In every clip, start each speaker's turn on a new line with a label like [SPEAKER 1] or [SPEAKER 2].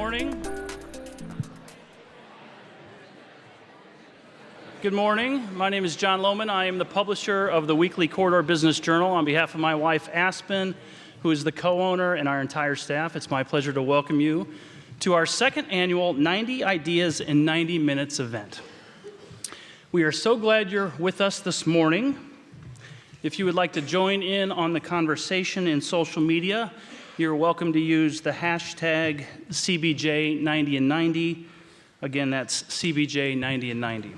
[SPEAKER 1] morning. Good morning. My name is John Lohman. I am the publisher of the weekly Corridor Business Journal. On behalf of my wife, Aspen, who is the co-owner, and our entire staff, it's my pleasure to welcome you to our second annual 90 Ideas in 90 Minutes event. We are so glad you're with us this morning. If you would like to join in on the conversation in social media, you're welcome to use the hashtag CBJ90and90. Again, that's CBJ90and90.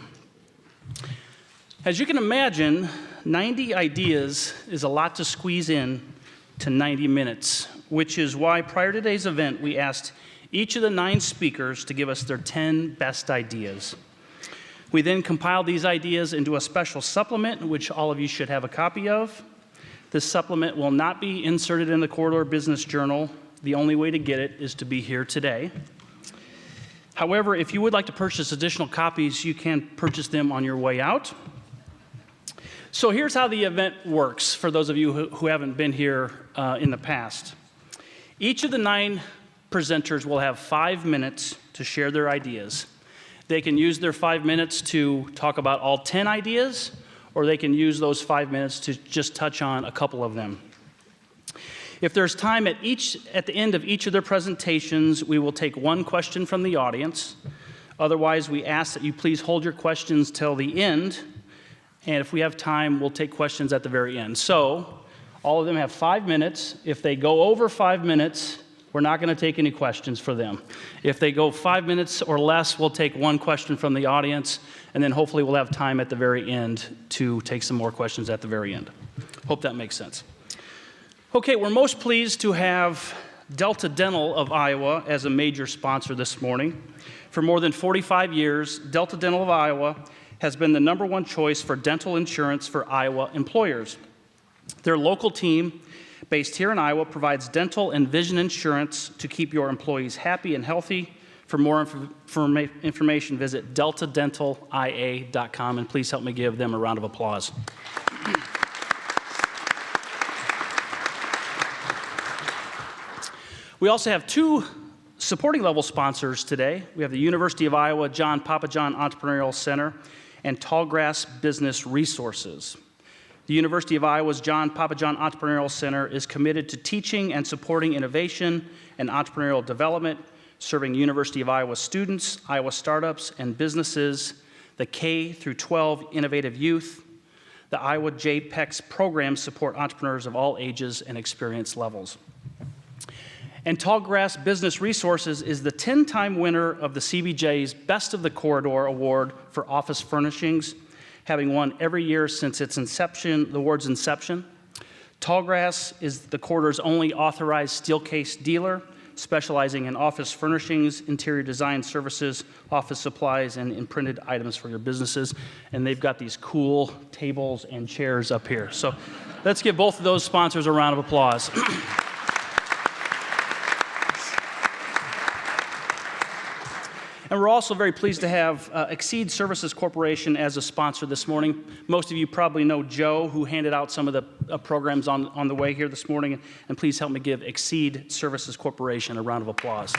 [SPEAKER 1] As you can imagine, 90 ideas is a lot to squeeze in to 90 minutes, which is why prior to today's event, we asked each of the 9 speakers to give us their 10 best ideas. We then compiled these ideas into a special supplement, which all of you should have a copy of. This supplement will not be inserted in the Corridor Business Journal. The only way to get it is to be here today. However, if you would like to purchase additional copies, you can purchase them on your way out. So here's how the event works for those of you who haven't been here in the past. Each of the 9 presenters will have 5 minutes to share their ideas. They can use their 5 minutes to talk about all 10 ideas, or they can use those 5 minutes to just touch on a couple of them. If there's time at the end of each of their presentations, we will take one question from the audience. Otherwise, we ask that you please hold your questions till the end, and if we have time, we'll take questions at the very end. So, all of them have 5 minutes. If they go over 5 minutes, we're not going to take any questions for them. If they go 5 minutes or less, we'll take one question from the audience, and then hopefully we'll have time at the very end to take some more questions at the very end. Hope that makes sense. Okay, we're most pleased to have Delta Dental of Iowa as a major sponsor this morning. For more than 45 years, Delta Dental of Iowa has been the #1 choice for dental insurance for Iowa employers. Their local team, based here in Iowa, provides dental and vision insurance to keep your employees happy and healthy. For more information, visit deltadentalia.com, and please help me give them a round of applause. We also have 2 supporting level sponsors today. We have the University of Iowa John Papajohn Entrepreneurial Center and Tallgrass Business Resources. The University of Iowa's John Papajohn Entrepreneurial Center is committed to teaching and supporting innovation and entrepreneurial development, serving University of Iowa students, Iowa startups and businesses, the K-12 innovative youth. The Iowa JPEX programs support entrepreneurs of all ages and experience levels. And Tallgrass Business Resources is the 10-time winner of the CBJ's Best of the Corridor Award for office furnishings, having won every year since its inception, the award's inception. Tallgrass is the Corridor's only authorized steel case dealer, specializing in office furnishings, interior design services, office supplies, and imprinted items for your businesses. And they've got these cool tables and chairs up here. So let's give both of those sponsors a round of applause. And we're also very pleased to have Exceed Services Corporation as a sponsor this morning. Most of you probably know Joe, who handed out some of the programs on the way here this morning. And please help me give Exceed Services Corporation a round of applause.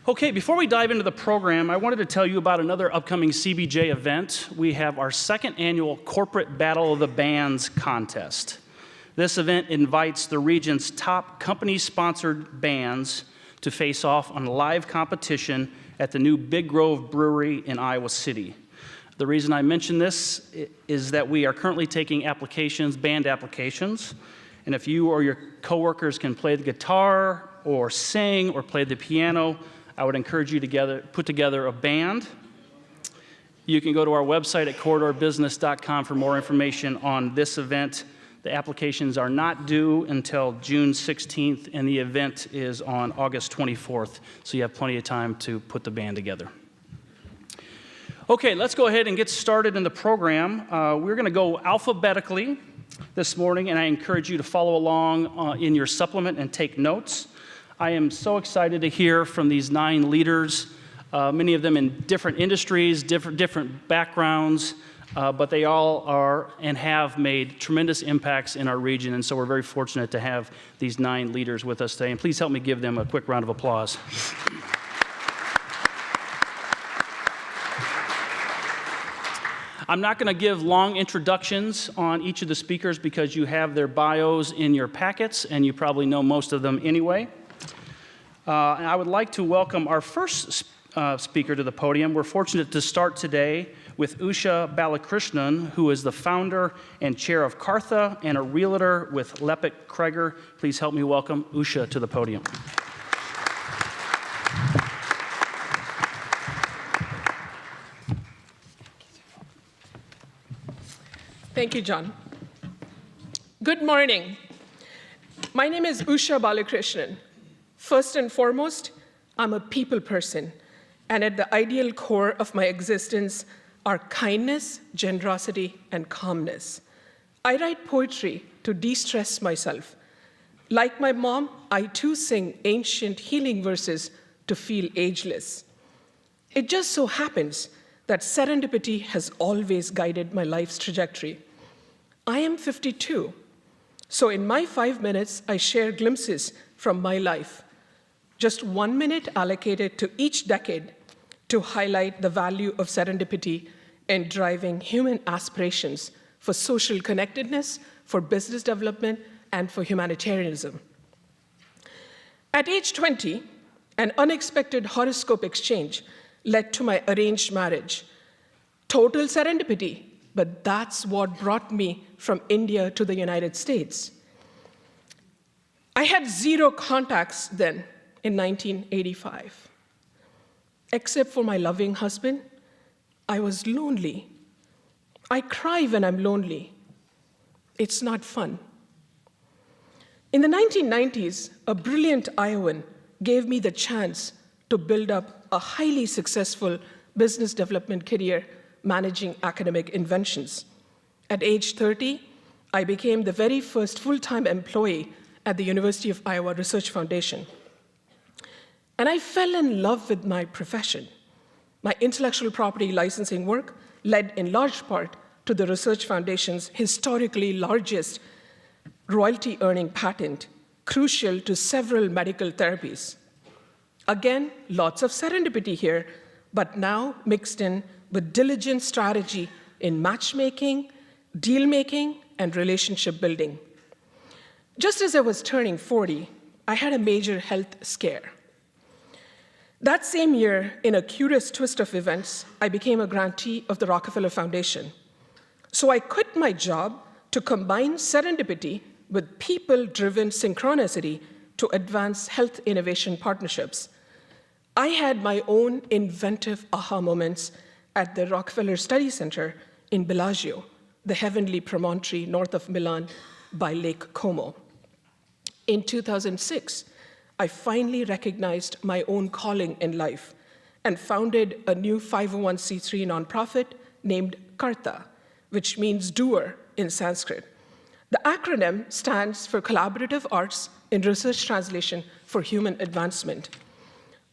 [SPEAKER 1] Okay, before we dive into the program, I wanted to tell you about another upcoming CBJ event. We have our 2nd annual Corporate Battle of the Bands contest. This event invites the region's top company-sponsored bands to face off on a live competition at the new Big Grove Brewery in Iowa City. The reason I mention this is that we are currently taking applications, band applications, and if you or your coworkers can play the guitar or sing or play the piano, I would encourage you to put together a band. You can go to our website at corridorbusiness.com for more information on this event. The applications are not due until June 16th, and the event is on August 24th, so you have plenty of time to put the band together. Okay, let's go ahead and get started in the program. We're going to go alphabetically this morning, and I encourage you to follow along in your supplement and take notes. I am so excited to hear from these 9 leaders, many of them in different industries, different backgrounds, but they all are and have made tremendous impacts in our region, and so we're very fortunate to have these 9 leaders with us today. And please help me give them a quick round of applause. I'm not going to give long introductions on each of the speakers because you have their bios in your packets, and you probably know most of them anyway. And I would like to welcome our first speaker to the podium. We're fortunate to start today with Usha Balakrishnan, who is the founder and chair of Kartha and a realtor with Lepic Kreger. Please help me welcome Usha to the podium.
[SPEAKER 2] Thank you, John. Good morning. My name is Usha Balakrishnan. First and foremost, I'm a people person, and at the ideal core of my existence are kindness, generosity, and calmness. I write poetry to de-stress myself. Like my mom, I too sing ancient healing verses to feel ageless. It just so happens that serendipity has always guided my life's trajectory. I am 52, so in my 5 minutes, I share glimpses from my life. Just 1 minute allocated to each decade to highlight the value of serendipity in driving human aspirations for social connectedness, for business development, and for humanitarianism. At age 20, an unexpected horoscope exchange led to my arranged marriage. Total serendipity, but that's what brought me from India to the United States. I had 0 contacts then in 1985. Except for my loving husband, I was lonely. I cry when I'm lonely. It's not fun. In the 1990s, a brilliant Iowan gave me the chance to build up a highly successful business development career managing academic inventions. At age 30, I became the very first full-time employee at the University of Iowa Research Foundation. And I fell in love with my profession. My intellectual property licensing work led in large part to the Research Foundation's historically largest royalty-earning patent, crucial to several medical therapies. Again, lots of serendipity here, but now mixed in with diligent strategy in matchmaking, deal-making, and relationship building. Just as I was turning 40, I had a major health scare. That same year, in a curious twist of events, I became a grantee of the Rockefeller Foundation. So I quit my job to combine serendipity with people-driven synchronicity to advance health innovation partnerships. I had my own inventive aha moments at the Rockefeller Study Center in Bellagio, the heavenly promontory north of Milan by Lake Como. In 2006, I finally recognized my own calling in life and founded a new 501c3 nonprofit named Kartha, which means doer in Sanskrit. The acronym stands for Collaborative Arts in Research Translation for Human Advancement.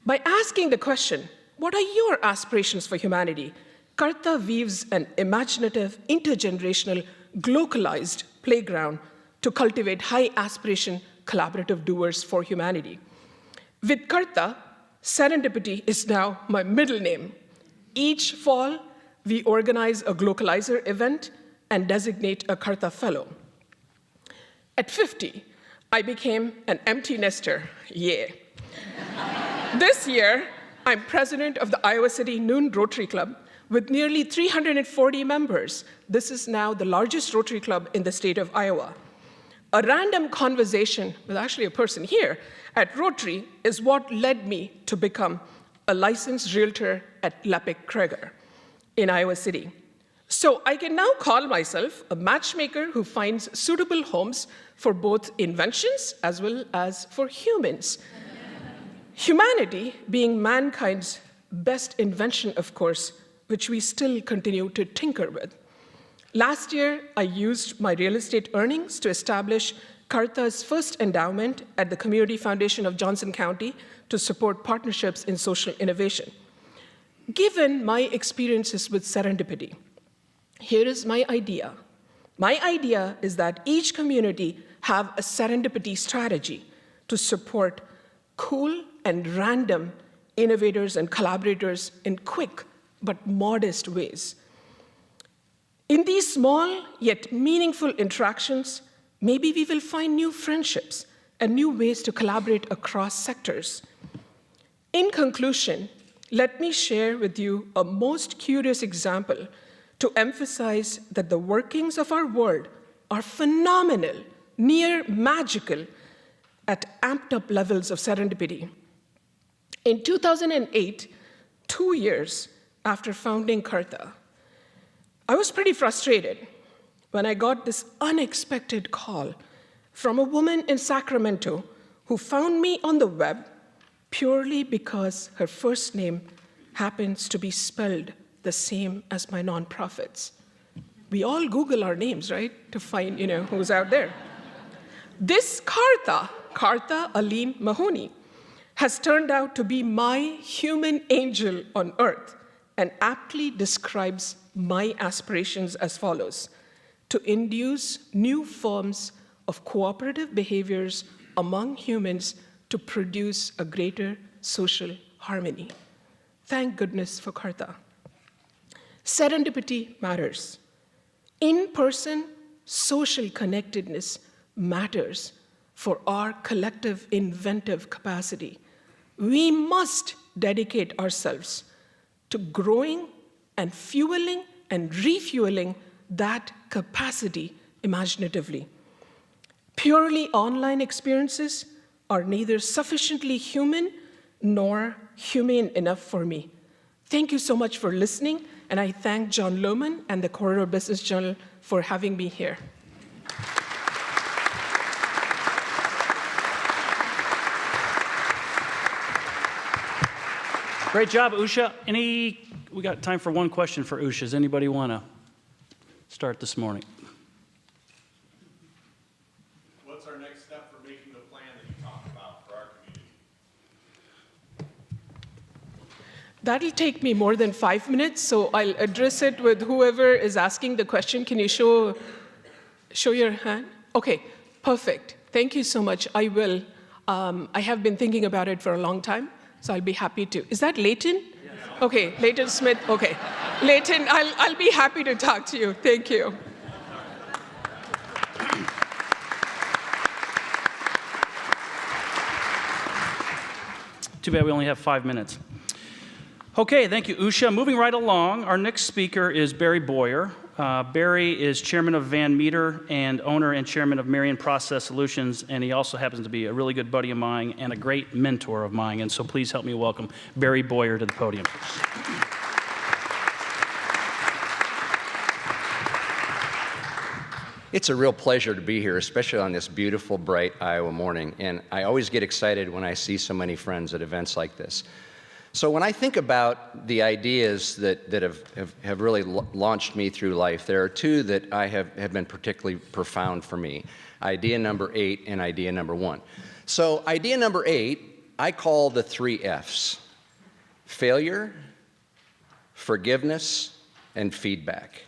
[SPEAKER 2] By asking the question, what are your aspirations for humanity? Kartha weaves an imaginative, intergenerational, glocalized playground to cultivate high-aspiration, collaborative doers for humanity. With Kartha, serendipity is now my middle name. Each fall, we organize a glocalizer event and designate a Kartha fellow. At 50, I became an empty nester, yeah. This year, I'm president of the Iowa City Noon Rotary Club with nearly 340 members. This is now the largest Rotary Club in the state of Iowa. A random conversation with actually a person here at Rotary is what led me to become a licensed realtor at Lepic Kreger in Iowa City. So I can now call myself a matchmaker who finds suitable homes for both inventions as well as for humans. Humanity being mankind's best invention, of course, which we still continue to tinker with. Last year, I used my real estate earnings to establish Kartha's first endowment at the Community Foundation of Johnson County to support partnerships in social innovation. Given my experiences with serendipity, Here is my idea. My idea is that each community have a serendipity strategy to support cool and random innovators and collaborators in quick but modest ways. In these small yet meaningful interactions, maybe we will find new friendships and new ways to collaborate across sectors. In conclusion, let me share with you a most curious example to emphasize that the workings of our world are phenomenal, near magical, at amped up levels of serendipity. In 2008, 2 years after founding Karta, I was pretty frustrated when I got this unexpected call from a woman in Sacramento who found me on the web purely because her first name happens to be spelled the same as my nonprofits. We all Google our names, right, to find, who's out there. This Karta Aline Mahoney, has turned out to be my human angel on earth and aptly describes my aspirations as follows: to induce new forms of cooperative behaviors among humans to produce a greater social harmony. Thank goodness for Karta. Serendipity matters. In-person social connectedness matters for our collective inventive capacity. We must dedicate ourselves to growing and fueling and refueling that capacity imaginatively. Purely online experiences are neither sufficiently human nor humane enough for me. Thank you so much for listening, and I thank John Lohman and the Corridor Business Journal for having me here.
[SPEAKER 1] Great job, Usha. We got time for one question for Usha. Does anybody want to start this morning?
[SPEAKER 3] What's our next step for making the plan that you talked about for our community?
[SPEAKER 2] That'll take me more than 5 minutes, so I'll address it with whoever is asking the question. Can you show your hand? Okay, perfect. Thank you so much. I will. I have been thinking about it for a long time, so I'll be happy to. Is that Leighton? Yes. Okay, Leighton Smith. Okay, Leighton, I'll be happy to talk to you. Thank you.
[SPEAKER 1] Too bad we only have 5 minutes. Okay, thank you, Usha. Moving right along, our next speaker is Barry Boyer. Barry is chairman of Van Meter and owner and chairman of Marion Process Solutions, and he also happens to be a really good buddy of mine and a great mentor of mine, and so please help me welcome Barry Boyer to the podium.
[SPEAKER 4] It's a real pleasure to be here, especially on this beautiful, bright Iowa morning, and I always get excited when I see so many friends at events like this. So when I think about the ideas that have really launched me through life, there are two that I have been particularly profound for me. Idea number 8 and idea number 1. So idea number 8, I call the 3 F's: failure, forgiveness, and feedback.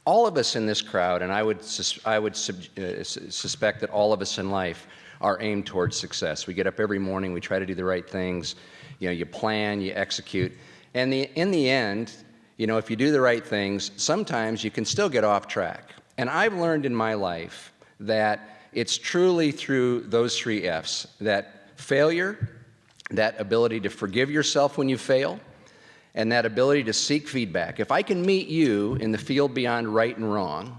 [SPEAKER 4] All of us in this crowd, and I would suspect that all of us in life are aimed towards success. We get up every morning, we try to do the right things. You plan, you execute, and in the end, if you do the right things, sometimes you can still get off track. And I've learned in my life that it's truly through those 3 F's, that failure, that ability to forgive yourself when you fail, and that ability to seek feedback. If I can meet you in the field beyond right and wrong,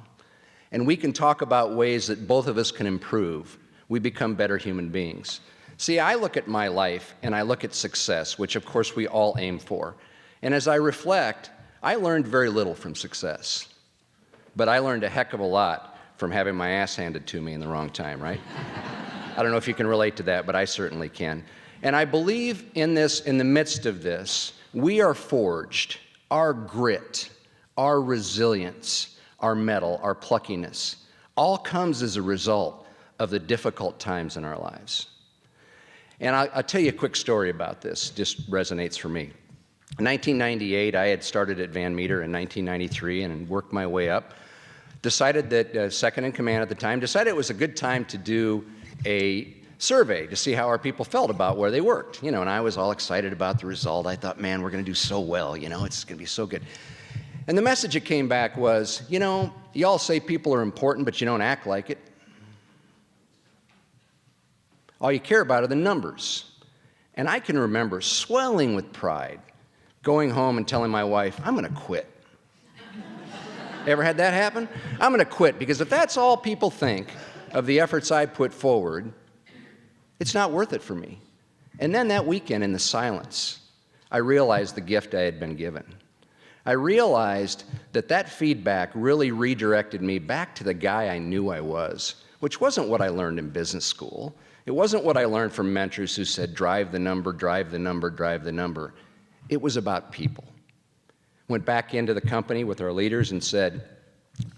[SPEAKER 4] and we can talk about ways that both of us can improve, we become better human beings. See, I look at my life and I look at success, which of course we all aim for. And as I reflect, I learned very little from success. But I learned a heck of a lot from having my ass handed to me in the wrong time, right? I don't know if you can relate to that, but I certainly can. And I believe in this, in the midst of this, we are forged. Our grit, our resilience, our mettle, our pluckiness, all comes as a result of the difficult times in our lives. And I'll tell you a quick story about this, just resonates for me. In 1998, I had started at Van Meter in 1993 and worked my way up. Decided that, second in command at the time, decided it was a good time to do a survey to see how our people felt about where they worked. And I was all excited about the result. I thought, man, we're going to do so well, it's going to be so good. And the message that came back was, you all say people are important, but you don't act like it. All you care about are the numbers. And I can remember swelling with pride, going home and telling my wife, I'm going to quit. Ever had that happen? I'm going to quit, because if that's all people think of the efforts I put forward, it's not worth it for me. And then that weekend in the silence, I realized the gift I had been given. I realized that feedback really redirected me back to the guy I knew I was, which wasn't what I learned in business school. It wasn't what I learned from mentors who said, drive the number, drive the number, drive the number. It was about people. Went back into the company with our leaders and said,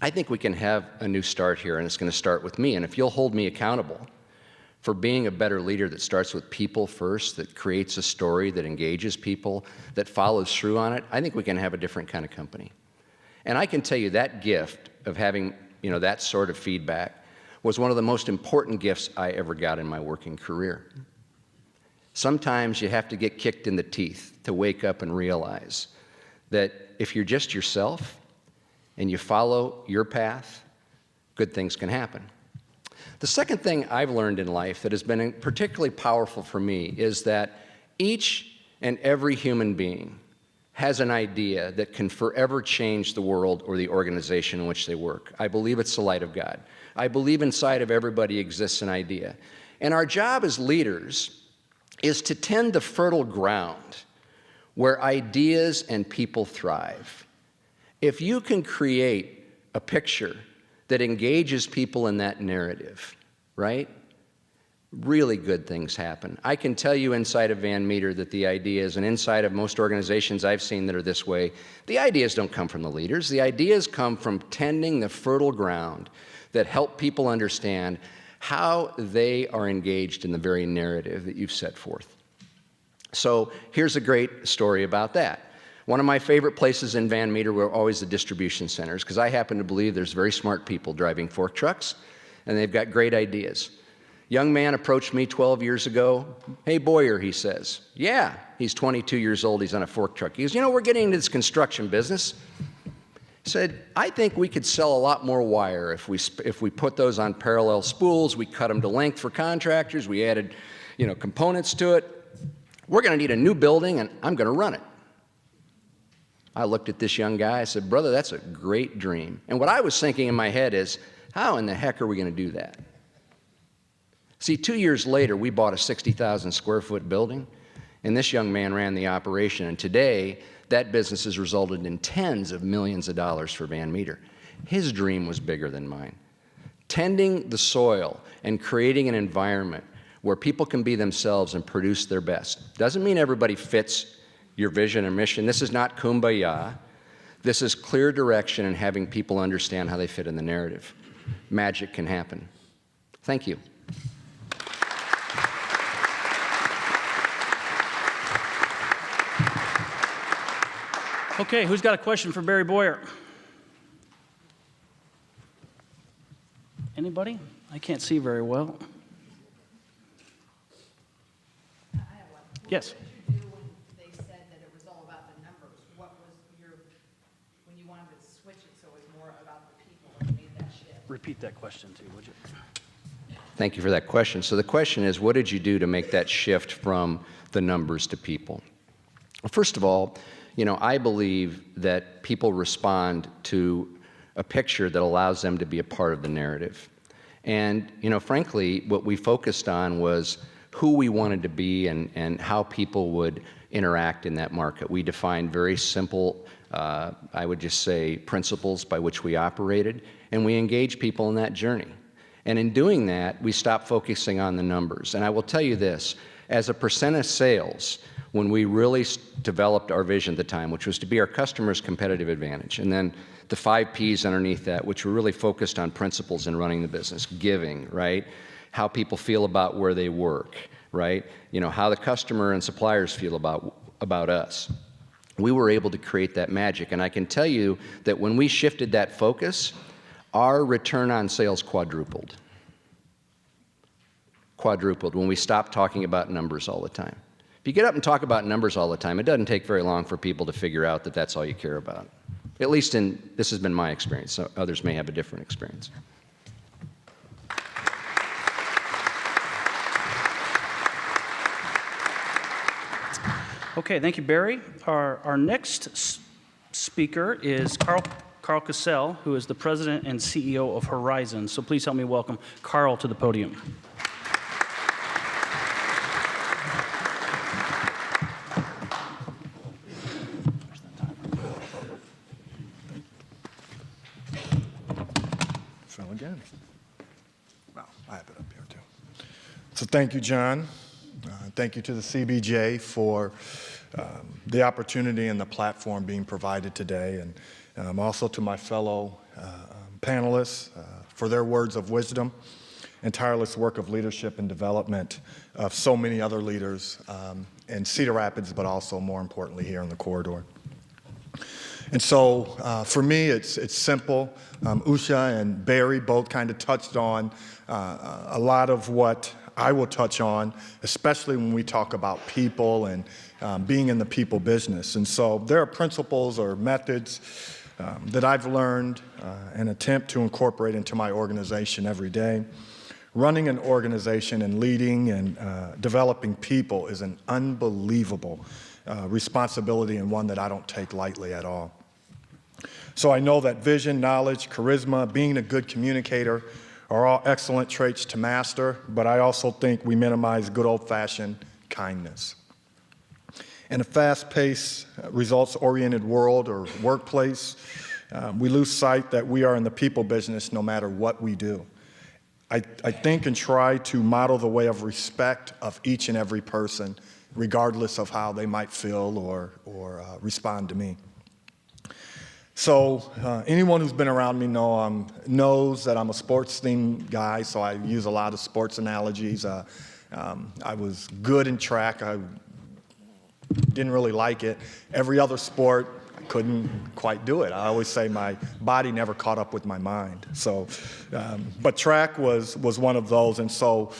[SPEAKER 4] I think we can have a new start here, and it's going to start with me. And if you'll hold me accountable for being a better leader that starts with people first, that creates a story, that engages people, that follows through on it, I think we can have a different kind of company. And I can tell you that gift of having, that sort of feedback was one of the most important gifts I ever got in my working career. Sometimes you have to get kicked in the teeth to wake up and realize that if you're just yourself and you follow your path, good things can happen. The second thing I've learned in life that has been particularly powerful for me is that each and every human being has an idea that can forever change the world or the organization in which they work. I believe it's the light of God. I believe inside of everybody exists an idea. And our job as leaders is to tend the fertile ground where ideas and people thrive. If you can create a picture that engages people in that narrative, right? Really good things happen. I can tell you inside of Van Meter that the ideas, and inside of most organizations I've seen that are this way, the ideas don't come from the leaders. The ideas come from tending the fertile ground that help people understand how they are engaged in the very narrative that you've set forth. So here's a great story about that. One of my favorite places in Van Meter were always the distribution centers, because I happen to believe there's very smart people driving fork trucks, and they've got great ideas. Young man approached me 12 years ago. Hey, Boyer, he says. Yeah, he's 22 years old. He's on a fork truck. He goes, we're getting into this construction business. He said, I think we could sell a lot more wire if we put those on parallel spools. We cut them to length for contractors. We added, components to it. We're going to need a new building, and I'm going to run it. I looked at this young guy. I said, brother, that's a great dream. And what I was thinking in my head is, how in the heck are we going to do that? See, 2 years later, we bought a 60,000 square foot building, and this young man ran the operation. And today, that business has resulted in tens of millions of dollars for Van Meter. His dream was bigger than mine. Tending the soil and creating an environment where people can be themselves and produce their best. Doesn't mean everybody fits your vision or mission. This is not kumbaya. This is clear direction and having people understand how they fit in the narrative. Magic can happen. Thank you.
[SPEAKER 1] Okay, who's got a question for Barry Boyer? Anybody? I can't see very well.
[SPEAKER 5] I have one.
[SPEAKER 1] Yes.
[SPEAKER 5] What did you do when they said that it was all about the numbers? What was when you wanted to switch it so it was more about the people and made that shift?
[SPEAKER 1] Repeat that question too, would you?
[SPEAKER 4] Thank you for that question. So the question is, what did you do to make that shift from the numbers to people? Well, first of all, I believe that people respond to a picture that allows them to be a part of the narrative. And, frankly, what we focused on was who we wanted to be and how people would interact in that market. We defined very simple, I would just say, principles by which we operated, and we engaged people in that journey. And in doing that, we stopped focusing on the numbers. And I will tell you this, as a percent of sales, when we really developed our vision at the time, which was to be our customers' competitive advantage, and then the 5 Ps underneath that, which were really focused on principles in running the business, giving, right? How people feel about where they work, right? How the customer and suppliers feel about us. we were able to create that magic. And I can tell you that when we shifted that focus, our return on sales quadrupled. Quadrupled when we stopped talking about numbers all the time. If you get up and talk about numbers all the time, it doesn't take very long for people to figure out that that's all you care about. At least this has been my experience. So others may have a different experience.
[SPEAKER 1] Okay, thank you, Barry. Our next speaker is Karl Cassell, who is the president and CEO of Horizon. So please help me welcome Karl to the podium.
[SPEAKER 6] So again, well, I have it up here too. So thank you, John. Thank you to the CBJ for the opportunity and the platform being provided today, and also to my fellow panelists for their words of wisdom and tireless work of leadership and development of so many other leaders in Cedar Rapids, but also more importantly here in the corridor. And so for me, it's simple. Usha and Barry both kind of touched on a lot of what I will touch on, especially when we talk about people and being in the people business. And so there are principles or methods that I've learned and attempt to incorporate into my organization every day. Running an organization and leading and developing people is an unbelievable responsibility, and one that I don't take lightly at all. So I know that vision, knowledge, charisma, being a good communicator are all excellent traits to master, but I also think we minimize good old-fashioned kindness. In a fast-paced, results-oriented world or workplace, we lose sight that we are in the people business no matter what we do. I think and try to model the way of respect of each and every person, regardless of how they might feel or respond to me. So anyone who's been around me knows that I'm a sports-themed guy, so I use a lot of sports analogies. I was good in track. I didn't really like it. Every other sport, I couldn't quite do it. I always say my body never caught up with my mind. So, but track was one of those. And so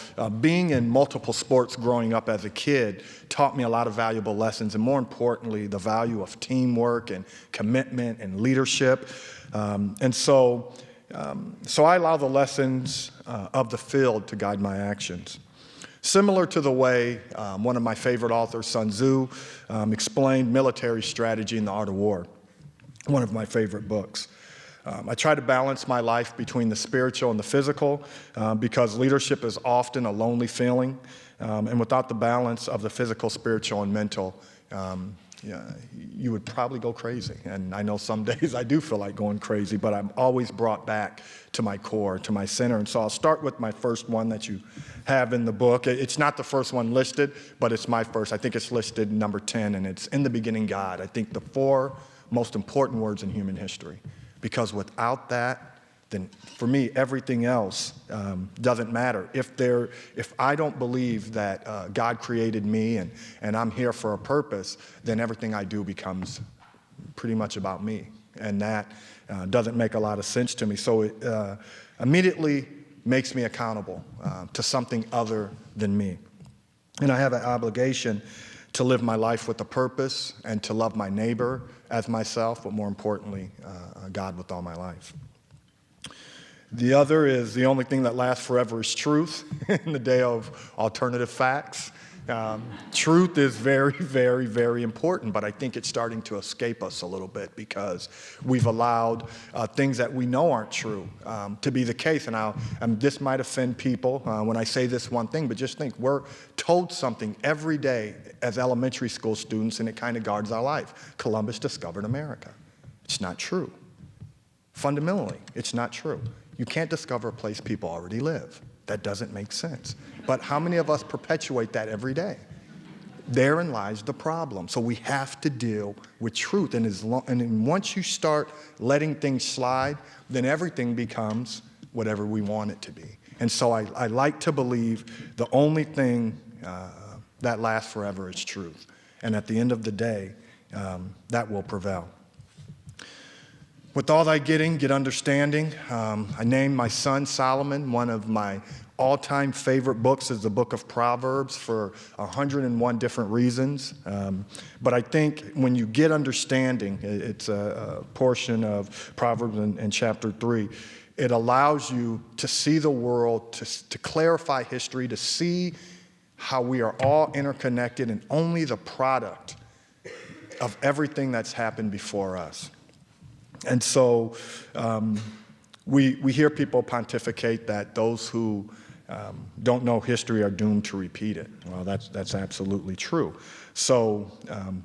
[SPEAKER 6] being in multiple sports growing up as a kid taught me a lot of valuable lessons, and more importantly, the value of teamwork and commitment and leadership. So I allow the lessons of the field to guide my actions. Similar to the way one of my favorite authors, Sun Tzu, explained military strategy in The Art of War, one of my favorite books. I try to balance my life between the spiritual and the physical because leadership is often a lonely feeling. And without the balance of the physical, spiritual, and mental, you would probably go crazy. And I know some days I do feel like going crazy, but I'm always brought back to my core, to my center. And so I'll start with my first one that you have in the book. It's not the first one listed, but it's my first. I think it's listed number 10, and it's in the beginning, God. I think the 4 most important words in human history, because without that, then for me, everything else doesn't matter. If I don't believe that God created me and I'm here for a purpose, then everything I do becomes pretty much about me. And that doesn't make a lot of sense to me. So it immediately makes me accountable to something other than me. And I have an obligation to live my life with a purpose and to love my neighbor as myself, but more importantly, God with all my life. The other is the only thing that lasts forever is truth in the day of alternative facts. Truth is very, very, very important, but I think it's starting to escape us a little bit because we've allowed things that we know aren't true to be the case. And this might offend people when I say this one thing, but just think, we're told something every day as elementary school students, and it kind of guards our life. Columbus discovered America. It's not true. Fundamentally, it's not true. You can't discover a place people already live. That doesn't make sense. But how many of us perpetuate that every day? Therein lies the problem. So we have to deal with truth. And once you start letting things slide, then everything becomes whatever we want it to be. And so I like to believe the only thing that lasts forever is truth. And at the end of the day, that will prevail. With all thy getting, get understanding. I named my son Solomon. One of my all-time favorite books is the book of Proverbs for 101 different reasons. But I think when you get understanding, it's a portion of Proverbs in chapter 3, it allows you to see the world, to clarify history, to see how we are all interconnected and only the product of everything that's happened before us. And so we hear people pontificate that those who don't know history are doomed to repeat it. Well, that's absolutely true. So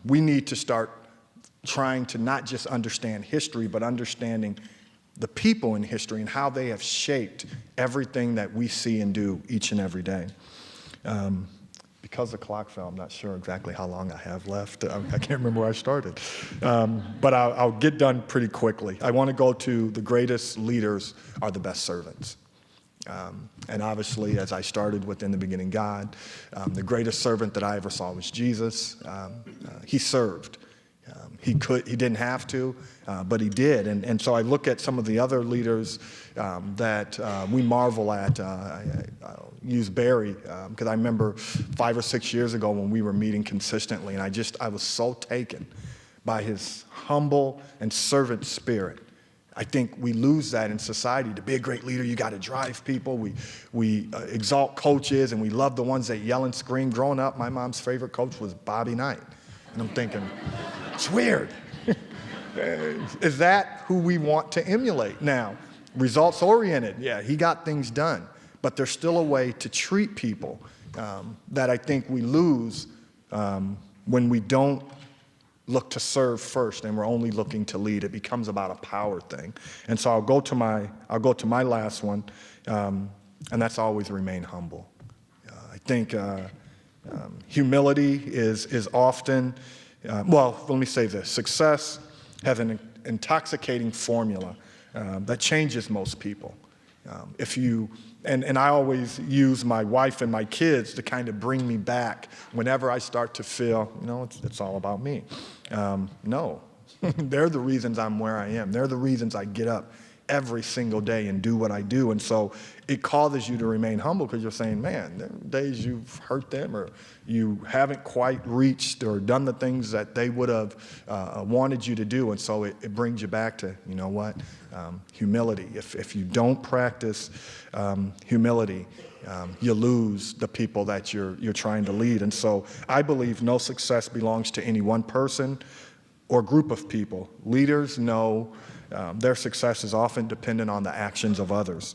[SPEAKER 6] we need to start trying to not just understand history, but understanding the people in history and how they have shaped everything that we see and do each and every day. Because the clock fell, I'm not sure exactly how long I have left. I can't remember where I started. But I'll get done pretty quickly. I want to go to the greatest leaders are the best servants. And obviously, as I started with in the beginning, God, the greatest servant that I ever saw was Jesus. He served. He didn't have to, but he did. And so I look at some of the other leaders that we marvel at. I'll use Barry, because I remember 5 or 6 years ago when we were meeting consistently, and I was so taken by his humble and servant spirit. I think we lose that in society. To be a great leader, you got to drive people. We exalt coaches, and we love the ones that yell and scream. Growing up, my mom's favorite coach was Bobby Knight. And I'm thinking, it's weird. Is that who we want to emulate? Now, results-oriented, yeah, he got things done. But there's still a way to treat people that I think we lose when we don't look to serve first and we're only looking to lead. It becomes about a power thing. And so I'll go to my last one, and that's always remain humble. I think humility is often, well, let me say this. Success has an intoxicating formula that changes most people. And I always use my wife and my kids to kind of bring me back whenever I start to feel, it's all about me. No, they're the reasons I'm where I am. They're the reasons I get up every single day and do what I do. And so it causes you to remain humble because you're saying, man, there are days you've hurt them or you haven't quite reached or done the things that they would have wanted you to do. And so it brings you back to, humility. If you don't practice humility, you lose the people that you're trying to lead. And so I believe no success belongs to any one person or group of people. Leaders know their success is often dependent on the actions of others.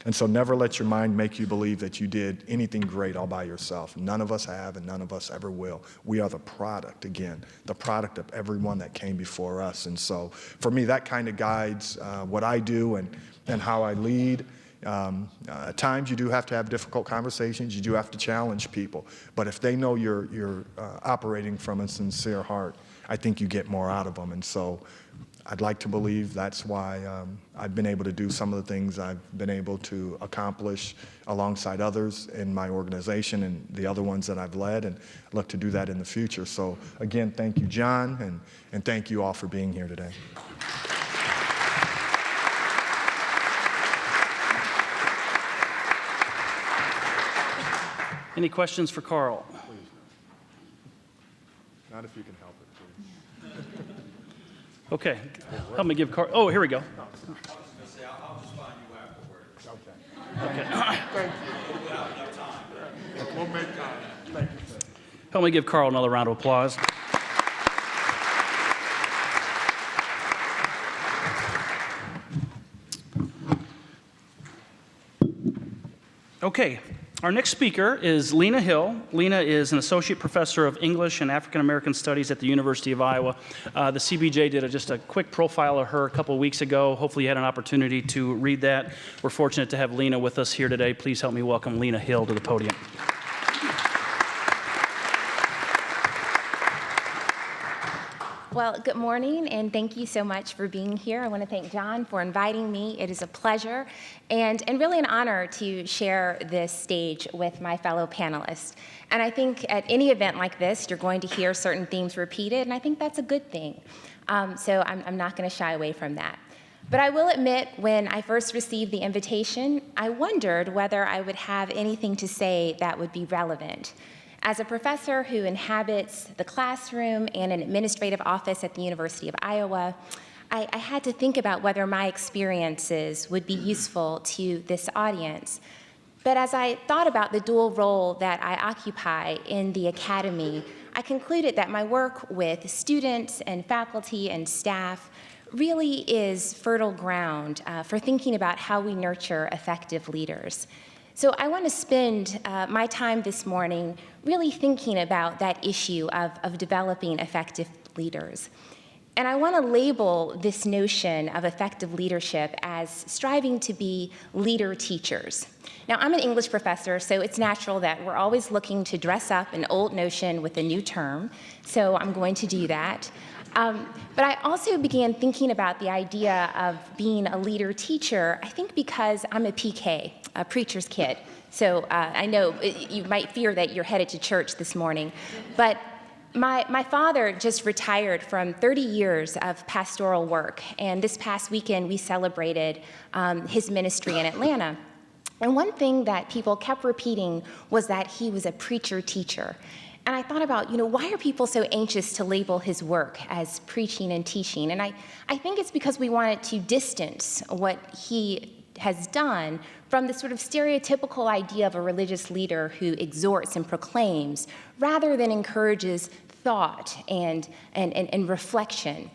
[SPEAKER 6] And so never let your mind make you believe that you did anything great all by yourself. None of us have, and none of us ever will. We are the product, again, the product of everyone that came before us. And so for me, that kind of guides what I do and how I lead. At times you do have to have difficult conversations. You do have to challenge people. But if they know you're operating from a sincere heart, I think you get more out of them. And so I'd like to believe that's why I've been able to do some of the things I've been able to accomplish alongside others in my organization and the other ones that I've led, and look to do that in the future. So again, thank you, John, and thank you all for being here today.
[SPEAKER 1] Any questions for Karl?
[SPEAKER 6] Please. Not if you can help it, please.
[SPEAKER 1] Okay, help me give Karl. Oh, here we go.
[SPEAKER 3] I was going to say, I'll just find you afterward.
[SPEAKER 6] Okay.
[SPEAKER 1] Okay.
[SPEAKER 6] Thank you.
[SPEAKER 3] We'll have enough time.
[SPEAKER 6] We'll make time. Thank you, sir.
[SPEAKER 1] Help me give Karl another round of applause. Okay, our next speaker is Lena Hill. Lena is an associate professor of English and African American Studies at the University of Iowa. The CBJ did just a quick profile of her a couple of weeks ago. Hopefully you had an opportunity to read that. We're fortunate to have Lena with us here today. Please help me welcome Lena Hill to the podium.
[SPEAKER 7] Well, good morning, and thank you so much for being here. I want to thank John for inviting me. It is a pleasure and really an honor to share this stage with my fellow panelists. And I think at any event like this, you're going to hear certain themes repeated, and I think that's a good thing. So I'm not going to shy away from that. But I will admit, when I first received the invitation, I wondered whether I would have anything to say that would be relevant. As a professor who inhabits the classroom and an administrative office at the University of Iowa, I had to think about whether my experiences would be useful to this audience. But as I thought about the dual role that I occupy in the academy, I concluded that my work with students and faculty and staff really is fertile ground for thinking about how we nurture effective leaders. So I want to spend my time this morning really thinking about that issue of developing effective leaders. And I want to label this notion of effective leadership as striving to be leader teachers. Now, I'm an English professor, so it's natural that we're always looking to dress up an old notion with a new term, so I'm going to do that. But I also began thinking about the idea of being a leader teacher, I think because I'm a PK, a preacher's kid. So I know you might fear that you're headed to church this morning, but my father just retired from 30 years of pastoral work, and this past weekend we celebrated his ministry in Atlanta. And one thing that people kept repeating was that he was a preacher teacher. And I thought about, why are people so anxious to label his work as preaching and teaching? And I think it's because we wanted to distance what he has done from the sort of stereotypical idea of a religious leader who exhorts and proclaims, rather than encourages thought and reflection.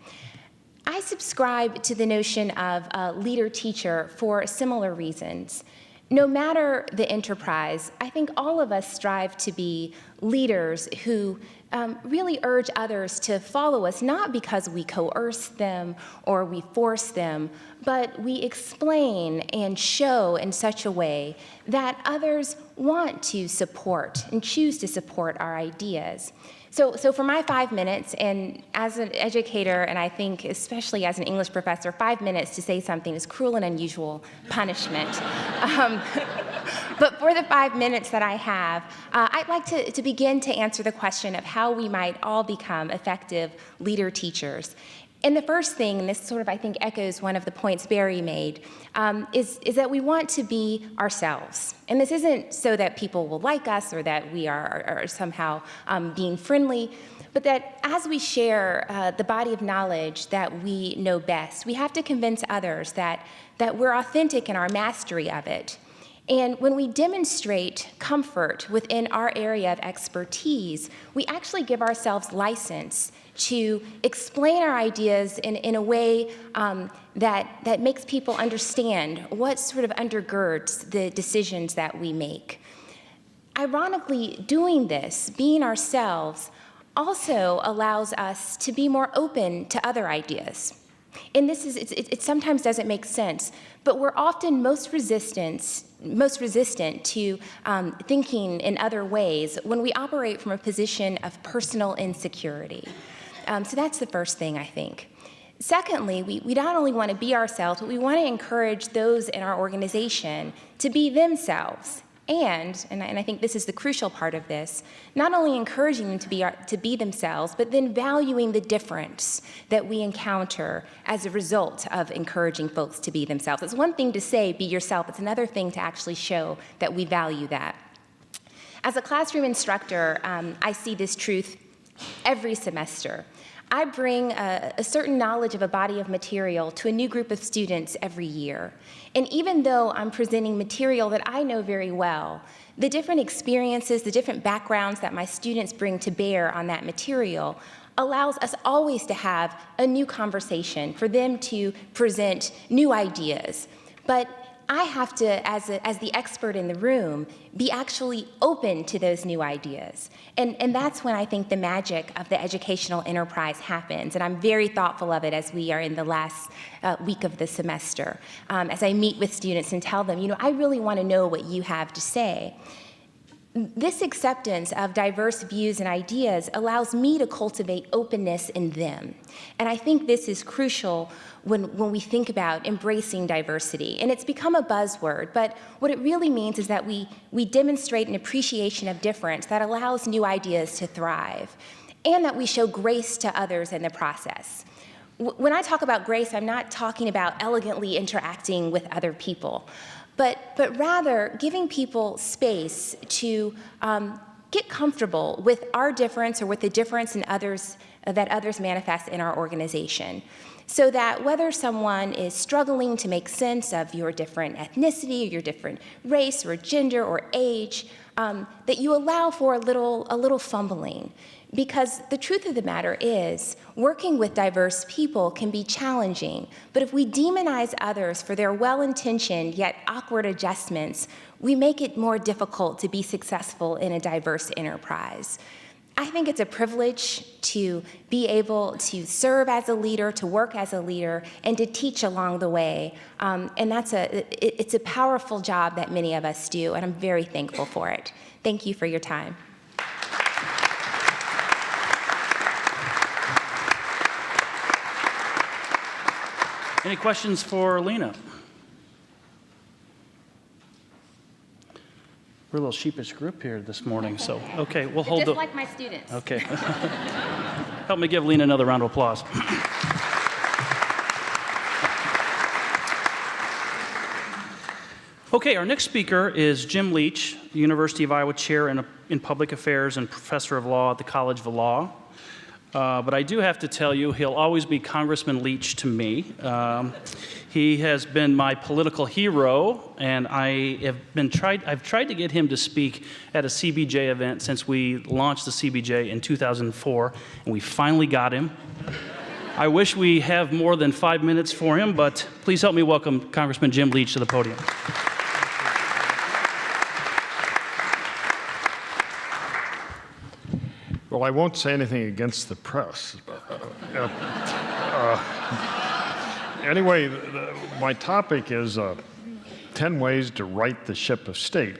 [SPEAKER 7] I subscribe to the notion of a leader-teacher for similar reasons. No matter the enterprise, I think all of us strive to be leaders who really urge others to follow us, not because we coerce them or we force them, but we explain and show in such a way that others want to support and choose to support our ideas. So for my 5 minutes, and as an educator, and I think especially as an English professor, 5 minutes to say something is cruel and unusual punishment. But for the 5 minutes that I have, I'd like to begin to answer the question of how we might all become effective leader teachers. And the first thing, and this sort of I think echoes one of the points Barry made, is that we want to be ourselves. And this isn't so that people will like us or that we are somehow being friendly, but that as we share the body of knowledge that we know best, we have to convince others that we're authentic in our mastery of it. And when we demonstrate comfort within our area of expertise, we actually give ourselves license to explain our ideas in a way that makes people understand what sort of undergirds the decisions that we make. Ironically, doing this, being ourselves, also allows us to be more open to other ideas. And this is, it sometimes doesn't make sense, but we're often most resistant to thinking in other ways when we operate from a position of personal insecurity. So that's the first thing, I think. Secondly, we not only want to be ourselves, but we want to encourage those in our organization to be themselves. And I think this is the crucial part of this, not only encouraging them to be themselves, but then valuing the difference that we encounter as a result of encouraging folks to be themselves. It's one thing to say, be yourself. It's another thing to actually show that we value that. As a classroom instructor, I see this truth every semester. I bring a certain knowledge of a body of material to a new group of students every year. And even though I'm presenting material that I know very well, the different experiences, the different backgrounds that my students bring to bear on that material allows us always to have a new conversation, for them to present new ideas. But I have to, as the expert in the room, be actually open to those new ideas. And that's when I think the magic of the educational enterprise happens. And I'm very thoughtful of it as we are in the last week of the semester, as I meet with students and tell them, I really want to know what you have to say. This acceptance of diverse views and ideas allows me to cultivate openness in them. And I think this is crucial when we think about embracing diversity. And it's become a buzzword, but what it really means is that we demonstrate an appreciation of difference that allows new ideas to thrive, and that we show grace to others in the process. When I talk about grace, I'm not talking about elegantly interacting with other people, but rather giving people space to get comfortable with our difference or with the difference in others that others manifest in our organization. So that whether someone is struggling to make sense of your different ethnicity or your different race or gender or age, that you allow for a little fumbling. Because the truth of the matter is, working with diverse people can be challenging, but if we demonize others for their well-intentioned yet awkward adjustments, we make it more difficult to be successful in a diverse enterprise. I think it's a privilege to be able to serve as a leader, to work as a leader, and to teach along the way. And it's a powerful job that many of us do, and I'm very thankful for it. Thank you for your time.
[SPEAKER 1] Any questions for Lena? We're a little sheepish group here this morning, so okay, we'll hold
[SPEAKER 7] Just like my students.
[SPEAKER 1] Okay. Help me give Lena another round of applause. Okay, our next speaker is Jim Leach, University of Iowa Chair in Public Affairs and Professor of Law at the College of Law. But I do have to tell you, he'll always be Congressman Leach to me. He has been my political hero, and I've tried to get him to speak at a CBJ event since we launched the CBJ in 2004, and we finally got him. I wish we have more than 5 minutes for him, but please help me welcome Congressman Jim Leach to the podium.
[SPEAKER 8] Well, I won't say anything against the press. Anyway, my topic is 10 ways to right the ship of state.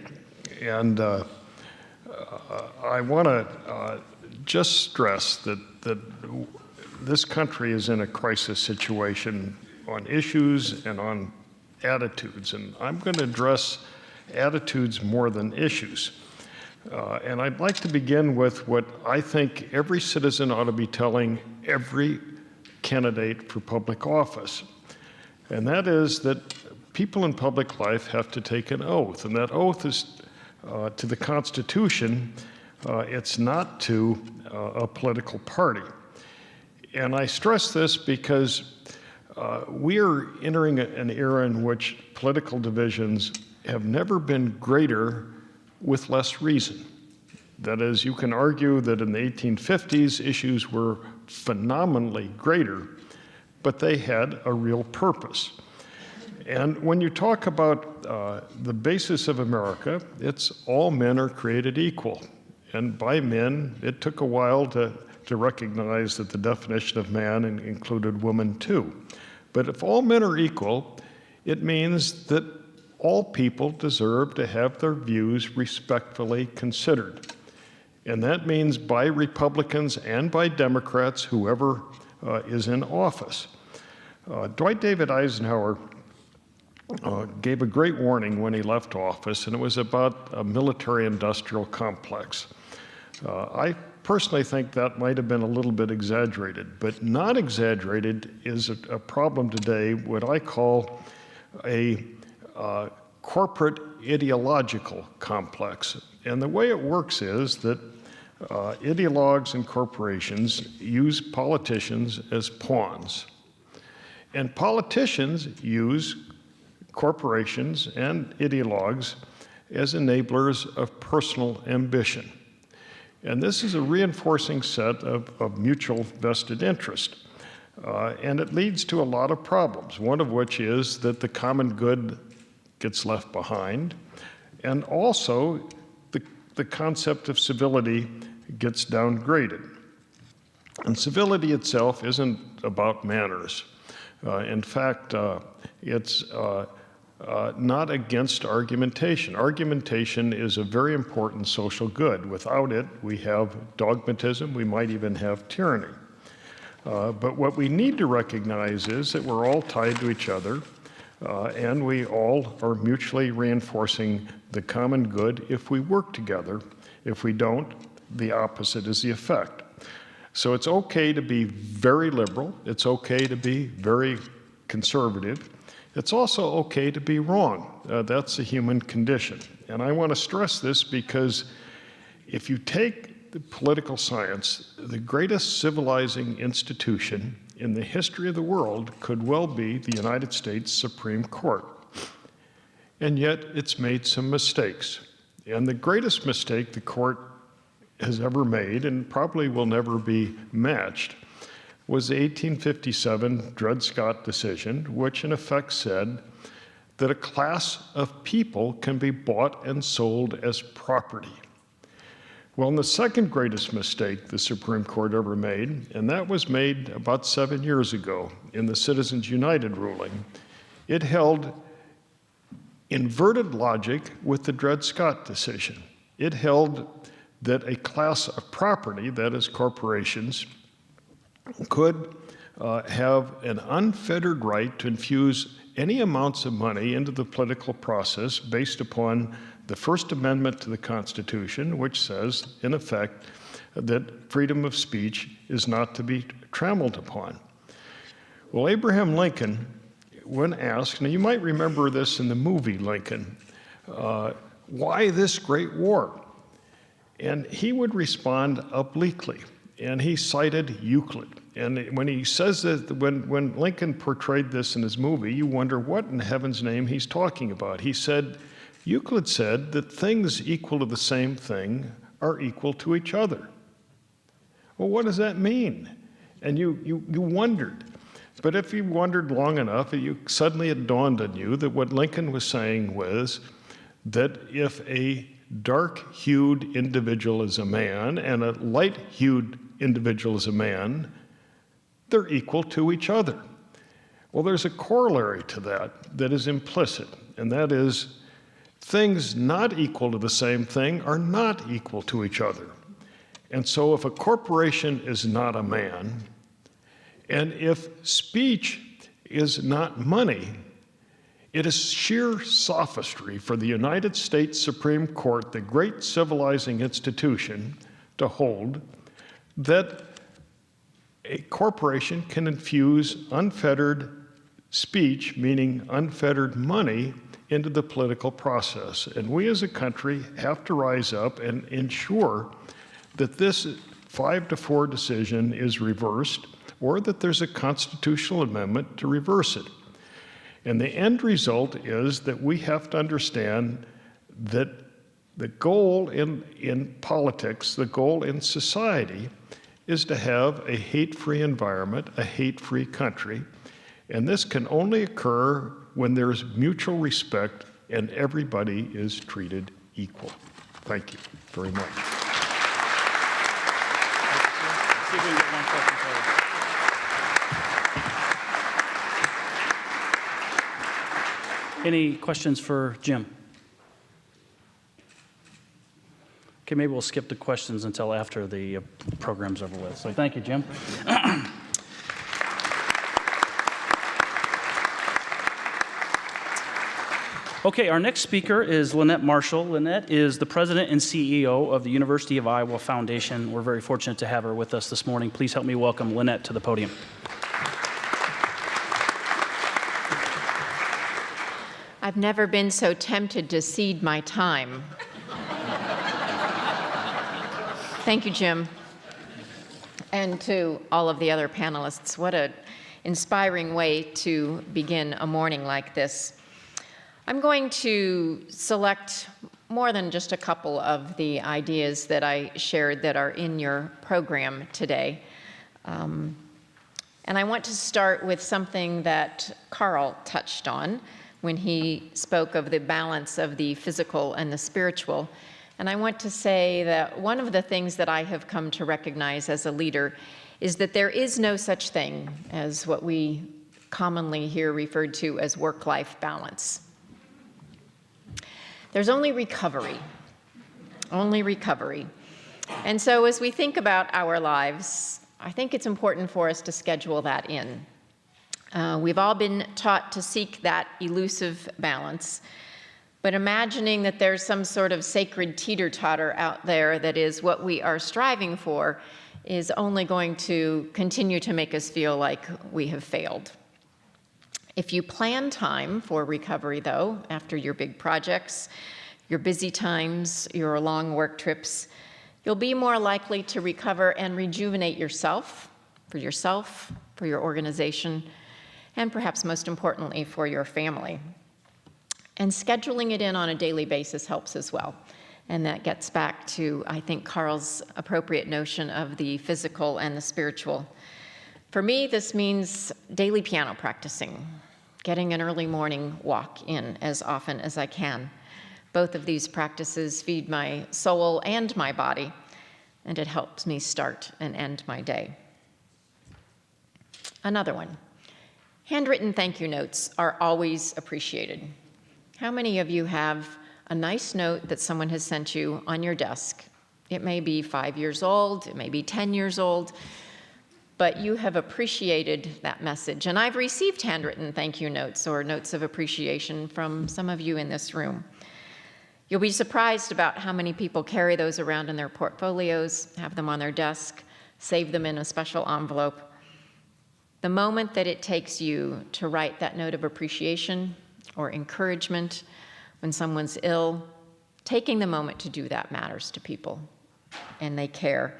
[SPEAKER 8] And I want to just stress that this country is in a crisis situation on issues and on attitudes. And I'm going to address attitudes more than issues. And I'd like to begin with what I think every citizen ought to be telling every candidate for public office. And that is that people in public life have to take an oath. And that oath is to the Constitution. It's not to a political party. And I stress this because we are entering an era in which political divisions have never been greater with less reason. That is, you can argue that in the 1850s, issues were phenomenally greater, but they had a real purpose. And when you talk about the basis of America, it's all men are created equal. And by men, it took a while to recognize that the definition of man included woman too. But if all men are equal, it means that all people deserve to have their views respectfully considered. And that means by Republicans and by Democrats, whoever is in office. Dwight David Eisenhower gave a great warning when he left office, and it was about a military-industrial complex. I personally think that might have been a little bit exaggerated, but not exaggerated is a problem today, what I call a corporate ideological complex. And the way it works is that ideologues and corporations use politicians as pawns. And politicians use corporations and ideologues as enablers of personal ambition. And this is a reinforcing set of mutual vested interest. And it leads to a lot of problems, one of which is that the common good gets left behind, and also the concept of civility gets downgraded. And civility itself isn't about manners. In fact, it's not against argumentation. Argumentation is a very important social good. Without it, we have dogmatism, we might even have tyranny. But what we need to recognize is that we're all tied to each other, and we all are mutually reinforcing the common good if we work together. If we don't, the opposite is the effect. So it's okay to be very liberal. It's okay to be very conservative. It's also okay to be wrong. That's a human condition. And I want to stress this because if you take the political science, the greatest civilizing institution in the history of the world could well be the United States Supreme Court. And yet it's made some mistakes. And the greatest mistake the court has ever made, and probably will never be matched, was the 1857 Dred Scott decision, which in effect said that a class of people can be bought and sold as property. Well, and the second greatest mistake the Supreme Court ever made, and that was made about 7 years ago in the Citizens United ruling, it held inverted logic with the Dred Scott decision. It held that a class of property, that is corporations, could have an unfettered right to infuse any amounts of money into the political process based upon the First Amendment to the Constitution, which says, in effect, that freedom of speech is not to be trammeled upon. Well, Abraham Lincoln, when asked, now you might remember this in the movie Lincoln, why this great war? And he would respond obliquely, and he cited Euclid. And when he says that, when Lincoln portrayed this in his movie, you wonder what in heaven's name he's talking about. He said, Euclid said that things equal to the same thing are equal to each other. Well, what does that mean? And you wondered. But if you wondered long enough, suddenly it dawned on you that what Lincoln was saying was that if a dark-hued individual is a man and a light-hued individual is a man, they're equal to each other. Well, there's a corollary to that is implicit, and that is things not equal to the same thing are not equal to each other. And so if a corporation is not a man, and if speech is not money, it is sheer sophistry for the United States Supreme Court, the great civilizing institution, to hold that a corporation can infuse unfettered speech, meaning unfettered money, into the political process. And we as a country have to rise up and ensure that this 5-4 decision is reversed, or that there's a constitutional amendment to reverse it. And the end result is that we have to understand that the goal in politics, the goal in society, is to have a hate-free environment, a hate-free country. And this can only occur when there's mutual respect and everybody is treated equal. Thank you very much.
[SPEAKER 1] See if we can get one question for you. Any questions for Jim? Okay, maybe we'll skip the questions until after the program's over with. So thank you, Jim. Okay, our next speaker is Lynette Marshall. Lynette is the president and CEO of the University of Iowa Foundation. We're very fortunate to have her with us this morning. Please help me welcome Lynette to the podium.
[SPEAKER 9] I've never been so tempted to cede my time. Thank you, Jim. And to all of the other panelists, what an inspiring way to begin a morning like this. I'm going to select more than just a couple of the ideas that I shared that are in your program today. And I want to start with something that Karl touched on when he spoke of the balance of the physical and the spiritual. And I want to say that one of the things that I have come to recognize as a leader is that there is no such thing as what we commonly hear referred to as work-life balance. There's only recovery. Only recovery. And so as we think about our lives, I think it's important for us to schedule that in. We've all been taught to seek that elusive balance, but imagining that there's some sort of sacred teeter-totter out there that is what we are striving for is only going to continue to make us feel like we have failed. If you plan time for recovery, though, after your big projects, your busy times, your long work trips, you'll be more likely to recover and rejuvenate yourself, for your organization, and perhaps most importantly, for your family. And scheduling it in on a daily basis helps as well. And that gets back to, I think, Carl's appropriate notion of the physical and the spiritual. For me, this means daily piano practicing, getting an early morning walk in as often as I can. Both of these practices feed my soul and my body, and it helps me start and end my day. Another one. Handwritten thank you notes are always appreciated. How many of you have a nice note that someone has sent you on your desk? It may be 5 years old, it may be 10 years old, but you have appreciated that message. And I've received handwritten thank you notes or notes of appreciation from some of you in this room. You'll be surprised about how many people carry those around in their portfolios, have them on their desk, save them in a special envelope. The moment that it takes you to write that note of appreciation or encouragement when someone's ill, taking the moment to do that matters to people, and they care.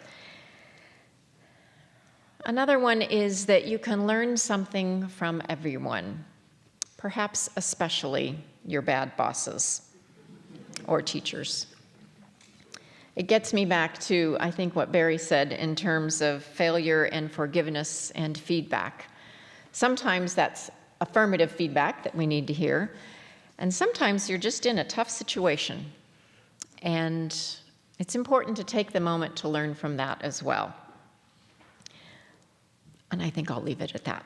[SPEAKER 9] Another one is that you can learn something from everyone, perhaps especially your bad bosses or teachers. It gets me back to, I think, what Barry said in terms of failure and forgiveness and feedback. Sometimes that's affirmative feedback that we need to hear, and sometimes you're just in a tough situation, and it's important to take the moment to learn from that as well. And I think I'll leave it at that.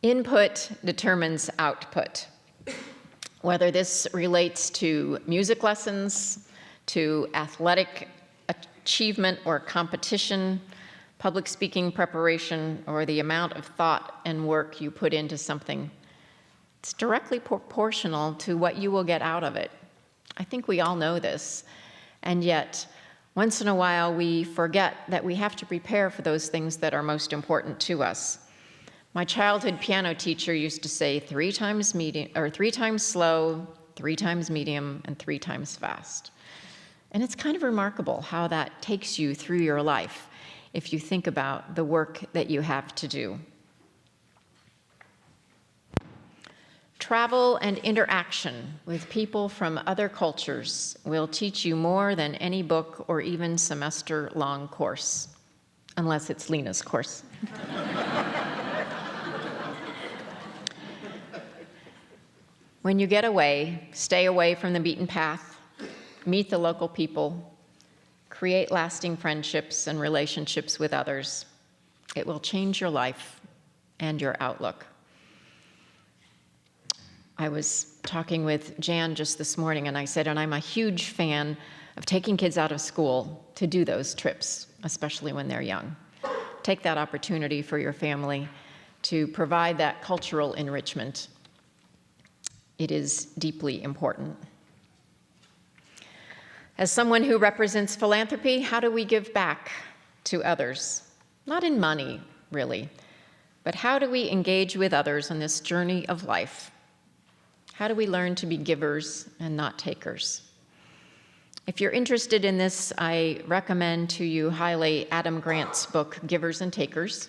[SPEAKER 9] Input determines output. Whether this relates to music lessons, to athletic achievement or competition, public speaking preparation, or the amount of thought and work you put into something, it's directly proportional to what you will get out of it. I think we all know this, and yet once in a while we forget that we have to prepare for those things that are most important to us. My childhood piano teacher used to say 3 times slow, 3 times medium, and 3 times fast. And it's kind of remarkable how that takes you through your life if you think about the work that you have to do. Travel and interaction with people from other cultures will teach you more than any book or even semester-long course, unless it's Lena's course. When you get away, stay away from the beaten path, meet the local people, create lasting friendships and relationships with others. It will change your life and your outlook. I was talking with Jan just this morning, and I said, and I'm a huge fan of taking kids out of school to do those trips, especially when they're young. Take that opportunity for your family to provide that cultural enrichment. It is deeply important. As someone who represents philanthropy, how do we give back to others? Not in money, really, but how do we engage with others on this journey of life? How do we learn to be givers and not takers? If you're interested in this, I recommend to you highly Adam Grant's book, Givers and Takers.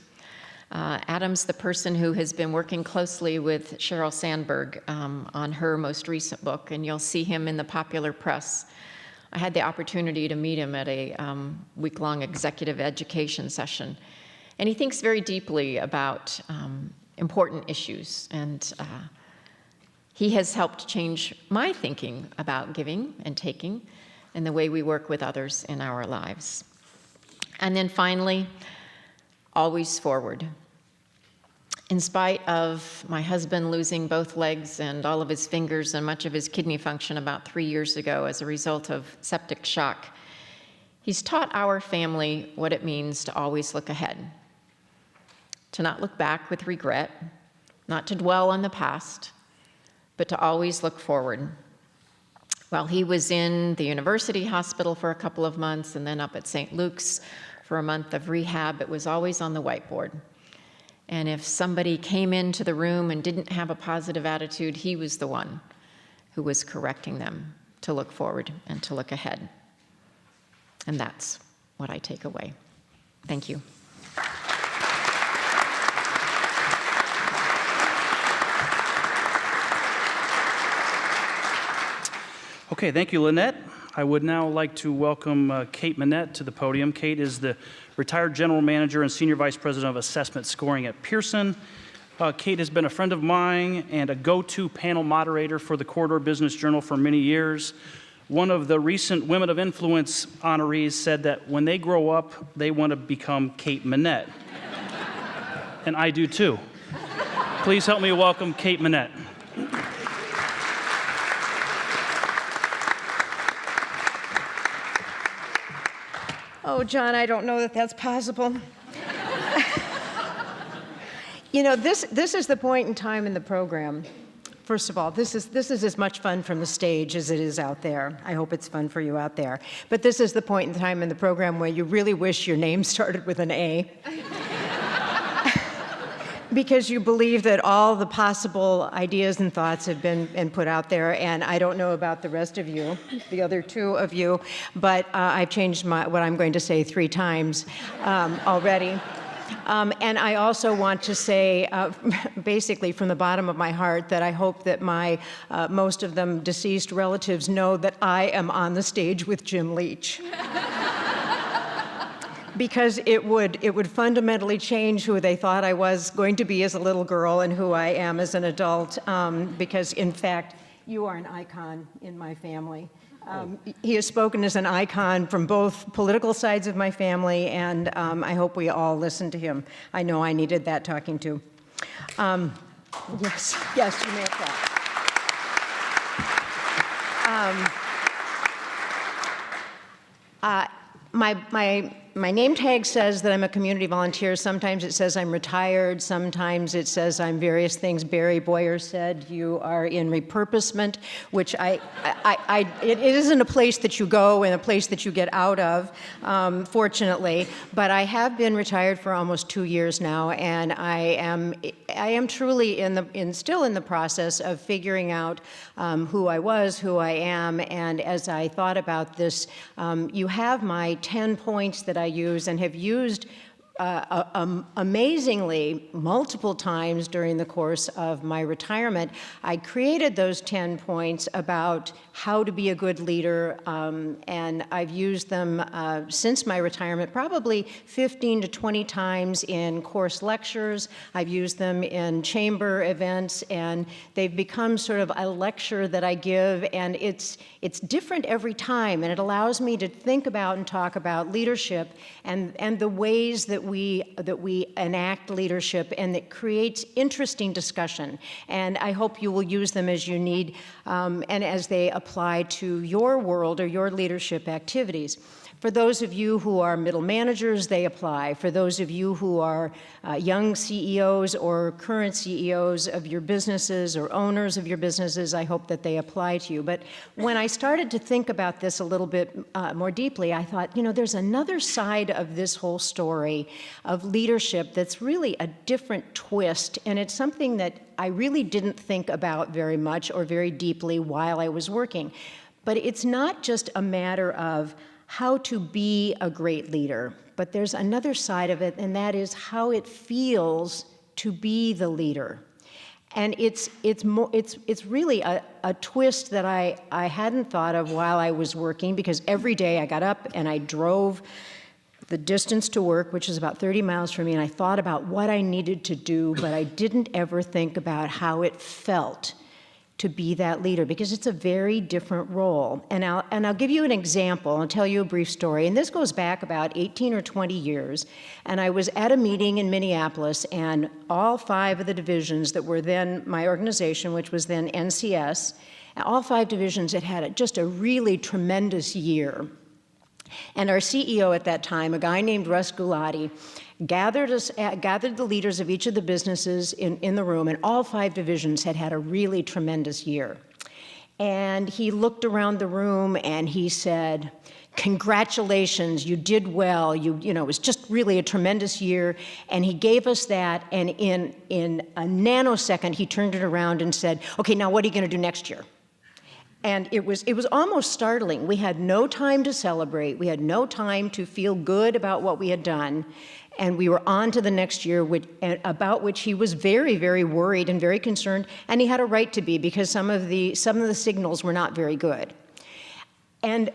[SPEAKER 9] Adam's the person who has been working closely with Sheryl Sandberg on her most recent book, and you'll see him in the popular press. I had the opportunity to meet him at a week-long executive education session, and he thinks very deeply about important issues, and he has helped change my thinking about giving and taking and the way we work with others in our lives. And then finally, always forward. In spite of my husband losing both legs and all of his fingers and much of his kidney function about 3 years ago as a result of septic shock, he's taught our family what it means to always look ahead, to not look back with regret, not to dwell on the past, but to always look forward. While he was in the university hospital for a couple of months and then up at St. Luke's for a month of rehab, it was always on the whiteboard. And if somebody came into the room and didn't have a positive attitude, he was the one who was correcting them to look forward and to look ahead. And that's what I take away. Thank you.
[SPEAKER 1] Okay, thank you, Lynette. I would now like to welcome Kate Minette to the podium. Kate is the retired general manager and senior vice president of assessment scoring at Pearson. Kate has been a friend of mine and a go-to panel moderator for the Corridor Business Journal for many years. One of the recent Women of Influence honorees said that when they grow up, they want to become Kate Minette. And I do too. Please help me welcome Kate Minette.
[SPEAKER 10] Oh, John, I don't know that that's possible. You know, this is the point in time in the program. First of all, this is as much fun from the stage as it is out there. I hope it's fun for you out there. But this is the point in time in the program where you really wish your name started with an A. Because you believe that all the possible ideas and thoughts have been put out there, and I don't know about the rest of you, the other two of you, but I've changed what I'm going to say 3 times already. And I also want to say, basically from the bottom of my heart, that I hope that my most of them deceased relatives know that I am on the stage with Jim Leach. Because it would fundamentally change who they thought I was going to be as a little girl and who I am as an adult, because in fact, you are an icon in my family. He has spoken as an icon from both political sides of my family, and I hope we all listen to him. I know I needed that talking to. Yes, you may clap. My name tag says that I'm a community volunteer. Sometimes it says I'm retired. Sometimes it says I'm various things. Barry Boyer said you are in repurposement, which it isn't a place that you go and a place that you get out of, fortunately. But I have been retired for almost 2 years now, and I am truly still in the process of figuring out who I was, who I am. And as I thought about this, you have my 10 points that I use and have used amazingly multiple times during the course of my retirement. I created those 10 points about how to be a good leader, and I've used them since my retirement probably 15 to 20 times in course lectures. I've used them in chamber events, and they've become sort of a lecture that I give, and it's different every time, and it allows me to think about and talk about leadership and the ways that we enact leadership, and that creates interesting discussion. And I hope you will use them as you need and as they apply to your world or your leadership activities. For those of you who are middle managers, they apply. For those of you who are young CEOs or current CEOs of your businesses or owners of your businesses, I hope that they apply to you. But when I started to think about this a little bit more deeply, I thought, you know, there's another side of this whole story of leadership that's really a different twist, and it's something that I really didn't think about very much or very deeply while I was working. But it's not just a matter of how to be a great leader, but there's another side of it, and that is how it feels to be the leader. And it's really a twist that I hadn't thought of while I was working, because every day I got up and I drove the distance to work, which is about 30 miles from me, and I thought about what I needed to do, but I didn't ever think about how it felt to be that leader, because it's a very different role. And I'll give you an example. I'll tell you a brief story. And this goes back about 18 or 20 years. And I was at a meeting in Minneapolis, and all 5 of the divisions that were then my organization, which was then NCS, all 5 divisions had had just a really tremendous year. And our CEO at that time, a guy named Russ Gulati, gathered the leaders of each of the businesses in the room, and all 5 divisions had had a really tremendous year. And he looked around the room and he said, "Congratulations, you did well. It was just really a tremendous year." And he gave us that, and in a nanosecond, he turned it around and said, "Okay, now what are you going to do next year?" And it was almost startling. We had no time to celebrate. We had no time to feel good about what we had done. And we were on to the next year, about which he was very, very worried and very concerned. And he had a right to be, because some of the signals were not very good. And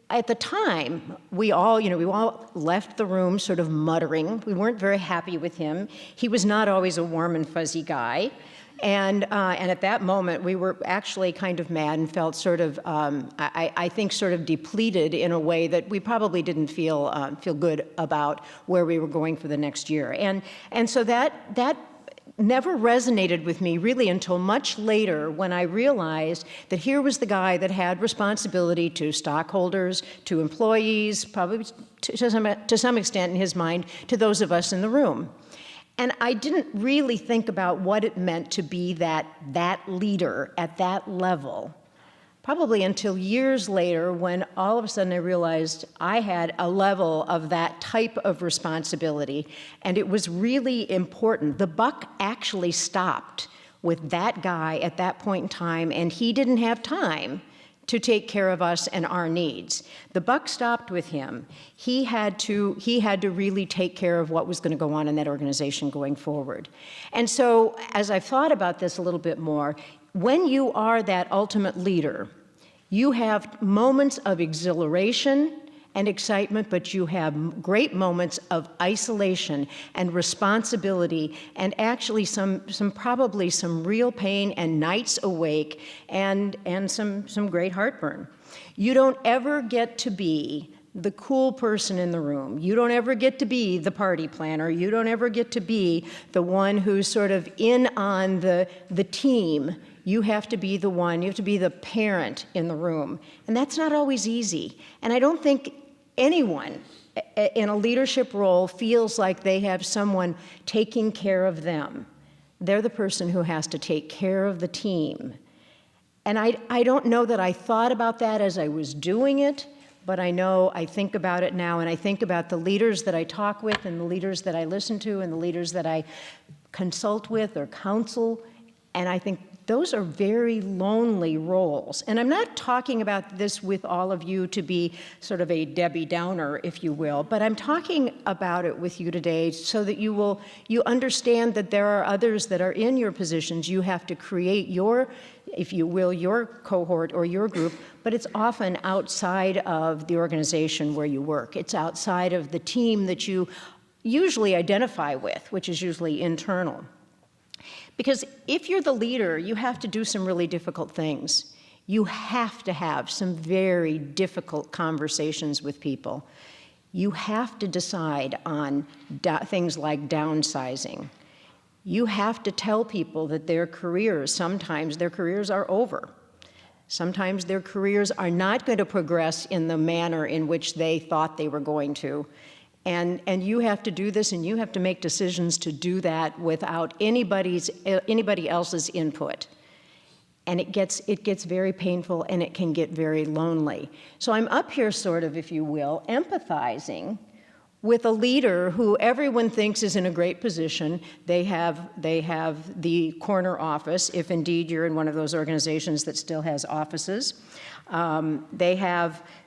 [SPEAKER 10] at the time, we all left the room sort of muttering. We weren't very happy with him. He was not always a warm and fuzzy guy. And at that moment, we were actually kind of mad and felt sort of, I think, sort of depleted in a way that we probably didn't feel good about where we were going for the next year. And so that never resonated with me really until much later, when I realized that here was the guy that had responsibility to stockholders, to employees, probably to some extent in his mind, to those of us in the room. And I didn't really think about what it meant to be that leader at that level, probably until years later, when all of a sudden I realized I had a level of that type of responsibility, and it was really important. The buck actually stopped with that guy at that point in time, and he didn't have time to take care of us and our needs. The buck stopped with him. He had to really take care of what was going to go on in that organization going forward. And so, as I've thought about this a little bit more, when you are that ultimate leader, you have moments of exhilaration and excitement, but you have great moments of isolation and responsibility, and actually probably some real pain and nights awake, and some great heartburn. You don't ever get to be the cool person in the room. You don't ever get to be the party planner. You don't ever get to be the one who's sort of in on the team. You have to be the one, you have to be the parent in the room. And that's not always easy. And I don't think anyone in a leadership role feels like they have someone taking care of them. They're the person who has to take care of the team. And I don't know that I thought about that as I was doing it, but I think about it now, and I think about the leaders that I talk with, and the leaders that I listen to, and the leaders that I consult with or counsel, and I think those are very lonely roles. And I'm not talking about this with all of you to be sort of a Debbie Downer, if you will, but I'm talking about it with you today so that you understand that there are others that are in your positions. You have to create your, if you will, your cohort or your group, but it's often outside of the organization where you work. It's outside of the team that you usually identify with, which is usually internal. Because if you're the leader, you have to do some really difficult things. You have to have some very difficult conversations with people. You have to decide on things like downsizing. You have to tell people that sometimes their careers are over. Sometimes their careers are not going to progress in the manner in which they thought they were going to. And you have to do this, and you have to make decisions to do that without anybody else's input. And it gets very painful, and it can get very lonely. So I'm up here sort of, if you will, empathizing with a leader who everyone thinks is in a great position. They have the corner office, if indeed you're in one of those organizations that still has offices.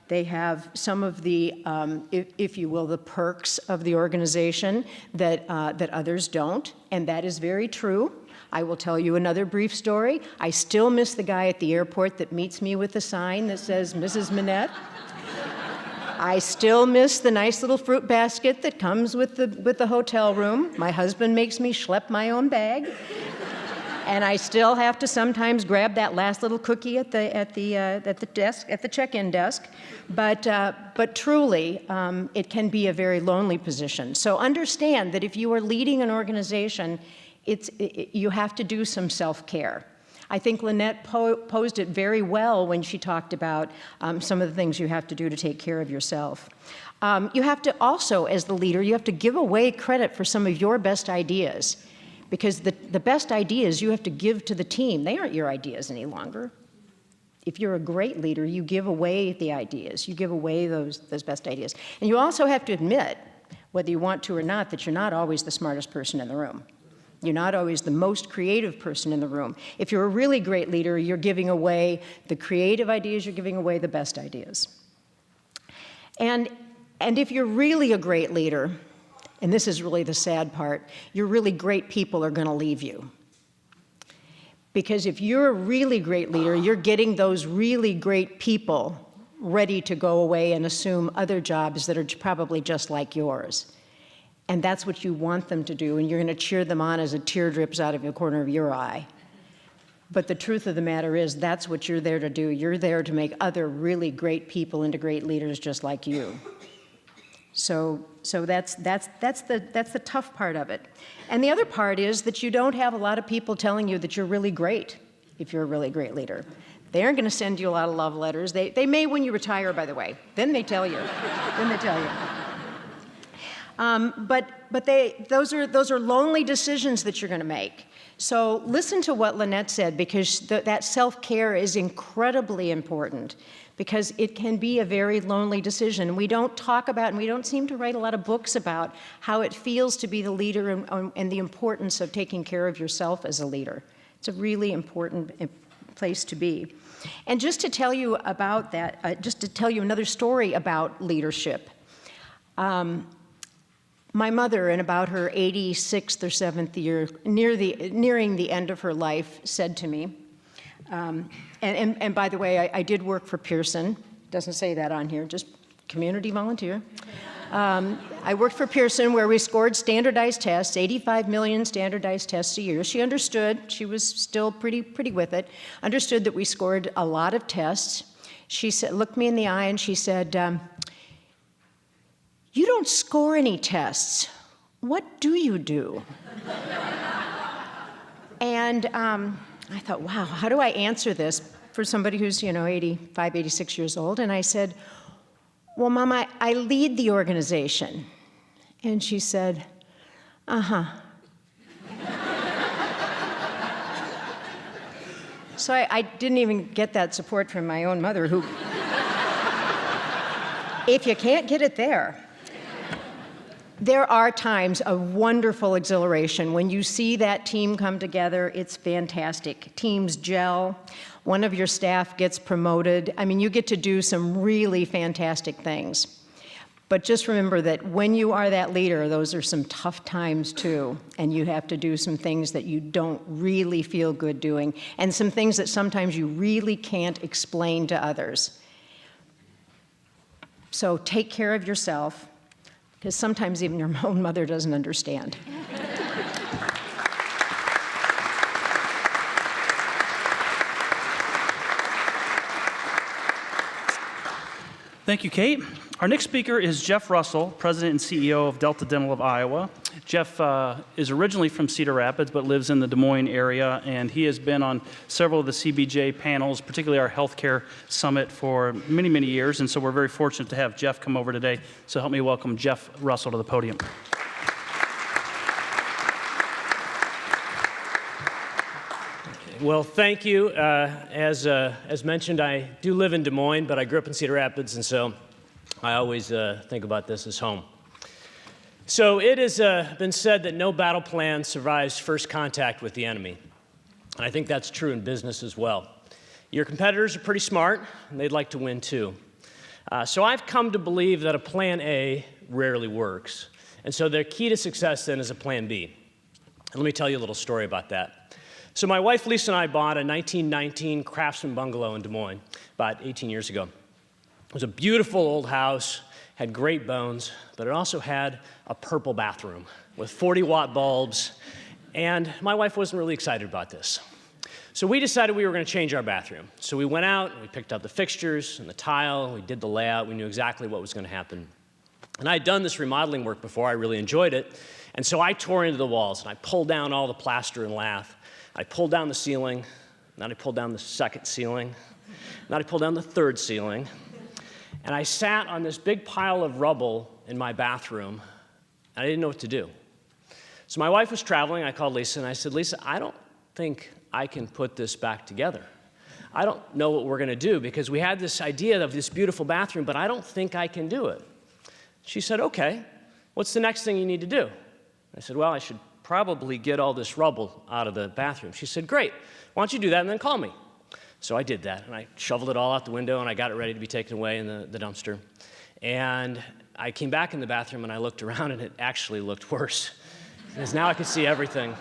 [SPEAKER 10] They have some of the, if you will, the perks of the organization that others don't, and that is very true. I will tell you another brief story. I still miss the guy at the airport that meets me with a sign that says, "Mrs. Minette." I still miss the nice little fruit basket that comes with the hotel room. My husband makes me schlep my own bag. And I still have to sometimes grab that last little cookie at the desk, at the check-in desk. But truly, it can be a very lonely position. So understand that if you are leading an organization, you have to do some self-care. I think Lynette posed it very well when she talked about some of the things you have to do to take care of yourself. You have to also, as the leader, you have to give away credit for some of your best ideas, because the best ideas you have to give to the team. They aren't your ideas any longer. If you're a great leader, you give away the ideas. You give away those best ideas. And you also have to admit, whether you want to or not, that you're not always the smartest person in the room. You're not always the most creative person in the room. If you're a really great leader, you're giving away the creative ideas, you're giving away the best ideas. And if you're really a great leader, and this is really the sad part, your really great people are going to leave you. Because if you're a really great leader, you're getting those really great people ready to go away and assume other jobs that are probably just like yours. And that's what you want them to do, and you're going to cheer them on as a tear drips out of the corner of your eye. But the truth of the matter is, that's what you're there to do. You're there to make other really great people into great leaders just like you. So that's the tough part of it. And the other part is that you don't have a lot of people telling you that you're really great if you're a really great leader. They aren't going to send you a lot of love letters. They may when you retire, by the way. Then they tell you. Then they tell you. But those are lonely decisions that you're going to make. So listen to what Lynette said, because that self-care is incredibly important, because it can be a very lonely decision. We don't talk about, and we don't seem to write a lot of books about how it feels to be the leader and the importance of taking care of yourself as a leader. It's a really important place to be. And just to tell you about that, just to tell you another story about leadership. My mother, in about her 86th or 7th year, nearing the end of her life, said to me, and by the way, I did work for Pearson. Doesn't say that on here, just community volunteer. I worked for Pearson, where we scored standardized tests, 85 million standardized tests a year. She understood, she was still pretty with it, understood that we scored a lot of tests. She said, looked me in the eye and she said, "You don't score any tests. What do you do?" And I thought, wow, how do I answer this for somebody who's, 85, 86 years old? And I said, "Well, Mom, I lead the organization." And she said, "Uh-huh." So I didn't even get that support from my own mother, who, if you can't get it there. There are times of wonderful exhilaration. When you see that team come together, it's fantastic. Teams gel. One of your staff gets promoted. I mean, you get to do some really fantastic things. But just remember that when you are that leader, those are some tough times too, and you have to do some things that you don't really feel good doing, and some things that sometimes you really can't explain to others. So take care of yourself, because sometimes even your own mother doesn't understand.
[SPEAKER 1] Thank you, Kate. Our next speaker is Jeff Russell, President and CEO of Delta Dental of Iowa. Jeff is originally from Cedar Rapids, but lives in the Des Moines area, and he has been on several of the CBJ panels, particularly our healthcare summit, for many, many years, and so we're very fortunate to have Jeff come over today. So help me welcome Jeff Russell to the podium.
[SPEAKER 11] Well, thank you. As mentioned, I do live in Des Moines, but I grew up in Cedar Rapids, and so I always think about this as home. So it has been said that no battle plan survives first contact with the enemy. And I think that's true in business as well. Your competitors are pretty smart, and they'd like to win too. So I've come to believe that a plan A rarely works. And so the key to success then is a plan B. And let me tell you a little story about that. So my wife Lisa and I bought a 1919 Craftsman bungalow in Des Moines about 18 years ago. It was a beautiful old house, had great bones, but it also had a purple bathroom with 40-watt bulbs And my wife wasn't really excited about this. So we decided we were going to change our bathroom. So we went out, and we picked up the fixtures and the tile, we did the layout, we knew exactly what was going to happen. And I had done this remodeling work before, I really enjoyed it. And so I tore into the walls, and I pulled down all the plaster and lath. I pulled down the ceiling, then I pulled down the second ceiling, then I pulled down the third ceiling. And I sat on this big pile of rubble in my bathroom, and I didn't know what to do. So my wife was traveling, I called Lisa, and I said, Lisa, I don't think I can put this back together. I don't know what we're going to do, because we had this idea of this beautiful bathroom, but I don't think I can do it. She said, okay, what's the next thing you need to do? I said, well, I should probably get all this rubble out of the bathroom. She said, great, why don't you do that and then call me? So I did that, and I shoveled it all out the window, and I got it ready to be taken away in the dumpster. And I came back in the bathroom, and I looked around, and it actually looked worse, because now I could see everything.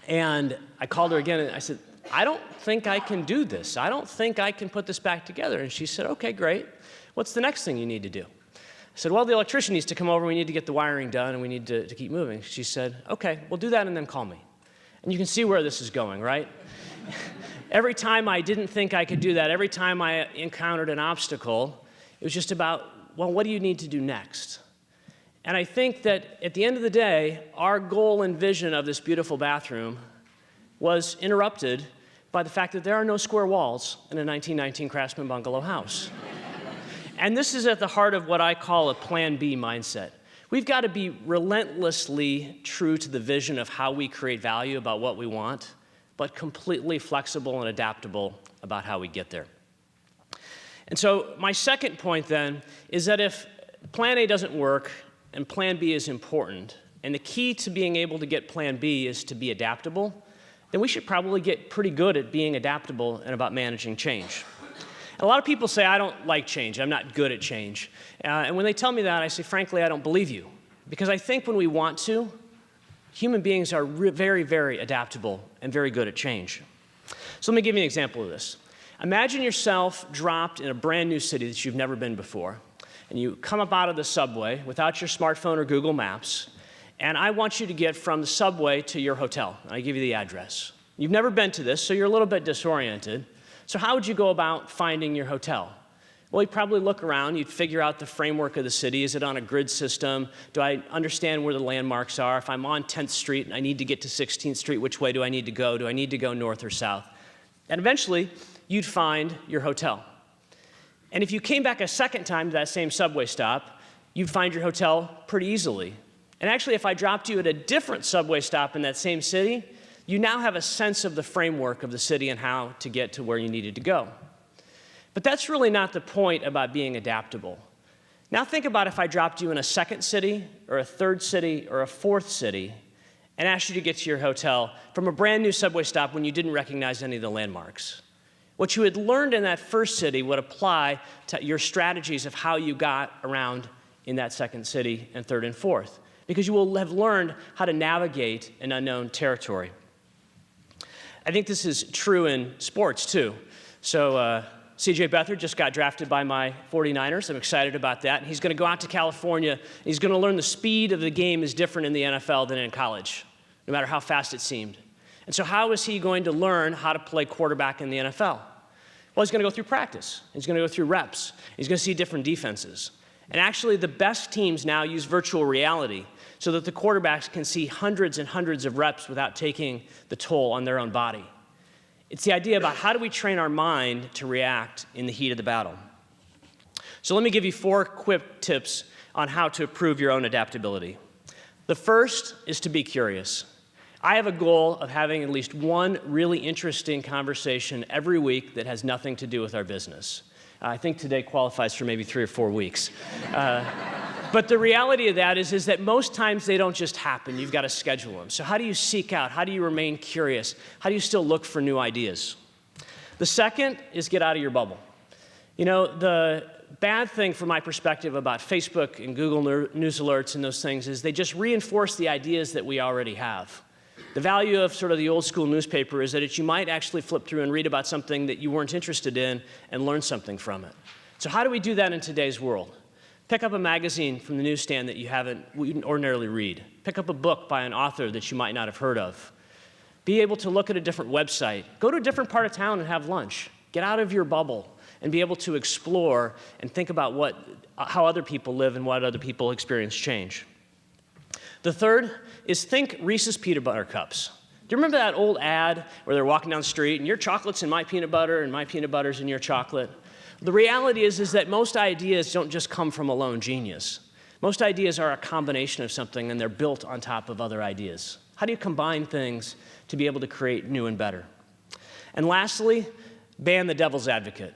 [SPEAKER 11] And I called her again, and I said, I don't think I can do this. I don't think I can put this back together. And she said, okay, great. What's the next thing you need to do? I said, well, the electrician needs to come over. We need to get the wiring done, and we need to keep moving. She said, okay, we'll do that, and then call me. And you can see where this is going, right? Every time I didn't think I could do that, every time I encountered an obstacle, it was just about, well, what do you need to do next? And I think that at the end of the day, our goal and vision of this beautiful bathroom was interrupted by the fact that there are no square walls in a 1919 Craftsman bungalow house. And this is at the heart of what I call a Plan B mindset. We've got to be relentlessly true to the vision of how we create value about what we want, but completely flexible and adaptable about how we get there. And so my second point then is that if Plan A doesn't work and Plan B is important, and the key to being able to get Plan B is to be adaptable, then we should probably get pretty good at being adaptable and about managing change. And a lot of people say, I don't like change, I'm not good at change. And when they tell me that, I say, frankly, I don't believe you. Because I think when we want to, human beings are very, very adaptable and very good at change. So let me give you an example of this. Imagine yourself dropped in a brand new city that you've never been before, and you come up out of the subway without your smartphone or Google Maps, and I want you to get from the subway to your hotel. I give you the address. You've never been to this, so you're a little bit disoriented. So how would you go about finding your hotel? Well, you'd probably look around, you'd figure out the framework of the city. Is it on a grid system? Do I understand where the landmarks are? If I'm on 10th Street and I need to get to 16th Street, which way do I need to go? Do I need to go north or south? And eventually, you'd find your hotel. And if you came back a second time to that same subway stop, you'd find your hotel pretty easily. And actually, if I dropped you at a different subway stop in that same city, you now have a sense of the framework of the city and how to get to where you needed to go. But that's really not the point about being adaptable. Now think about if I dropped you in a second city, or a third city, or a fourth city, and asked you to get to your hotel from a brand new subway stop when you didn't recognize any of the landmarks. What you had learned in that first city would apply to your strategies of how you got around in that second city and third and fourth, because you will have learned how to navigate an unknown territory. I think this is true in sports, too. So C.J. Beathard just got drafted by my 49ers. I'm excited about that. He's going to go out to California. He's going to learn the speed of the game is different in the NFL than in college, no matter how fast it seemed. And so how is he going to learn how to play quarterback in the NFL? Well, he's going to go through practice. He's going to go through reps. He's going to see different defenses. And actually, the best teams now use virtual reality so that the quarterbacks can see hundreds and hundreds of reps without taking the toll on their own body. It's the idea about how do we train our mind to react in the heat of the battle. So let me give you 4 quick tips on how to improve your own adaptability. The first is to be curious. I have a goal of having at least one really interesting conversation every week that has nothing to do with our business. I think today qualifies for maybe 3 or 4 weeks. But the reality of that is that most times they don't just happen. You've got to schedule them. So how do you seek out? How do you remain curious? How do you still look for new ideas? The second is get out of your bubble. You know, the bad thing from my perspective about Facebook and Google News Alerts and those things is they just reinforce the ideas that we already have. The value of sort of the old school newspaper is that you might actually flip through and read about something that you weren't interested in and learn something from it. So how do we do that in today's world? Pick up a magazine from the newsstand that you wouldn't ordinarily read. Pick up a book by an author that you might not have heard of. Be able to look at a different website. Go to a different part of town and have lunch. Get out of your bubble and be able to explore and think about how other people live and what other people experience change. The third is think Reese's peanut butter cups. Do you remember that old ad where they're walking down the street and your chocolate's in my peanut butter and my peanut butter's in your chocolate? The reality is that most ideas don't just come from a lone genius. Most ideas are a combination of something and they're built on top of other ideas. How do you combine things to be able to create new and better? And lastly, ban the devil's advocate.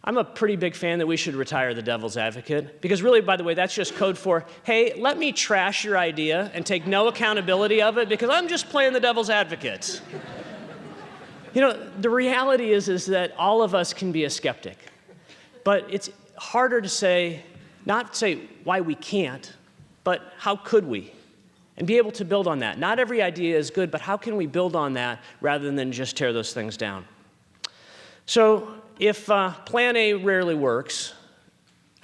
[SPEAKER 11] I'm a pretty big fan that we should retire the devil's advocate, because really, by the way, that's just code for, hey, let me trash your idea and take no accountability of it because I'm just playing the devil's advocate. You know, the reality is that all of us can be a skeptic, but it's harder to say, not say why we can't, but how could we? And be able to build on that. Not every idea is good, but how can we build on that rather than just tear those things down? So if plan A rarely works,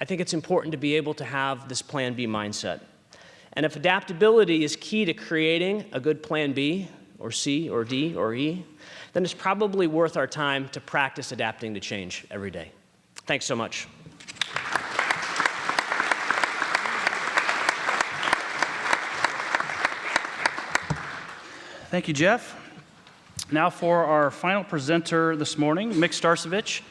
[SPEAKER 11] I think it's important to be able to have this plan B mindset. And if adaptability is key to creating a good plan B, or C, or D, or E, then it's probably worth our time to practice adapting to change every day. Thanks so much.
[SPEAKER 1] Thank you, Jeff. Now for our final presenter this morning, Mick Starcevich.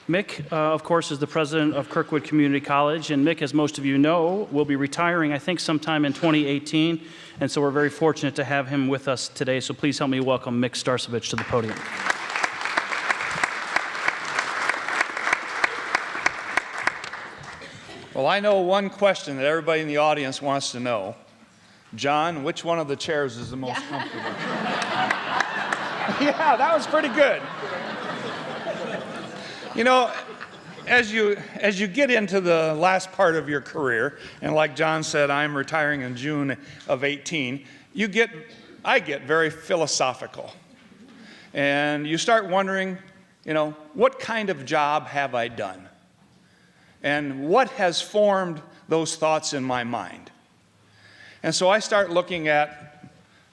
[SPEAKER 1] Mick, of course, is the president of Kirkwood Community College, and Mick, as most of you know, will be retiring, I think, sometime in 2018, and so we're very fortunate to have him with us today, so please help me welcome Mick Starcevich to the podium.
[SPEAKER 12] Well, I know one question that everybody in the audience wants to know. John, which one of the chairs is the most comfortable? Yeah, that was pretty good. You know, as you get into the last part of your career, and like John said, I'm retiring in June of 18, I get very philosophical. And you start wondering, you know, what kind of job have I done? And what has formed those thoughts in my mind? And so I start looking at,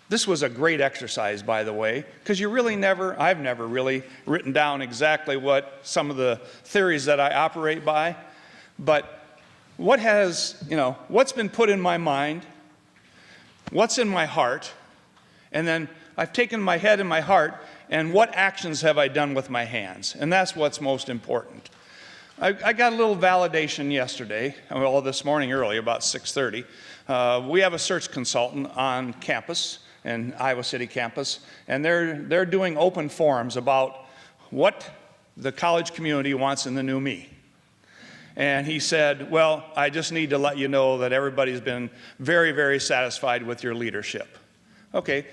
[SPEAKER 12] this was a great exercise, by the way, because I've never really written down exactly what some of the theories that I operate by, but what's been put in my mind, what's in my heart, and then I've taken my head and my heart, and what actions have I done with my hands? And that's what's most important. I got a little validation yesterday, well, this morning early, about 6:30. We have a search consultant on campus, in Iowa City campus, and they're doing open forums about what the college community wants in the new me. And he said, well, I just need to let you know that everybody's been very, very satisfied with your leadership. Okay,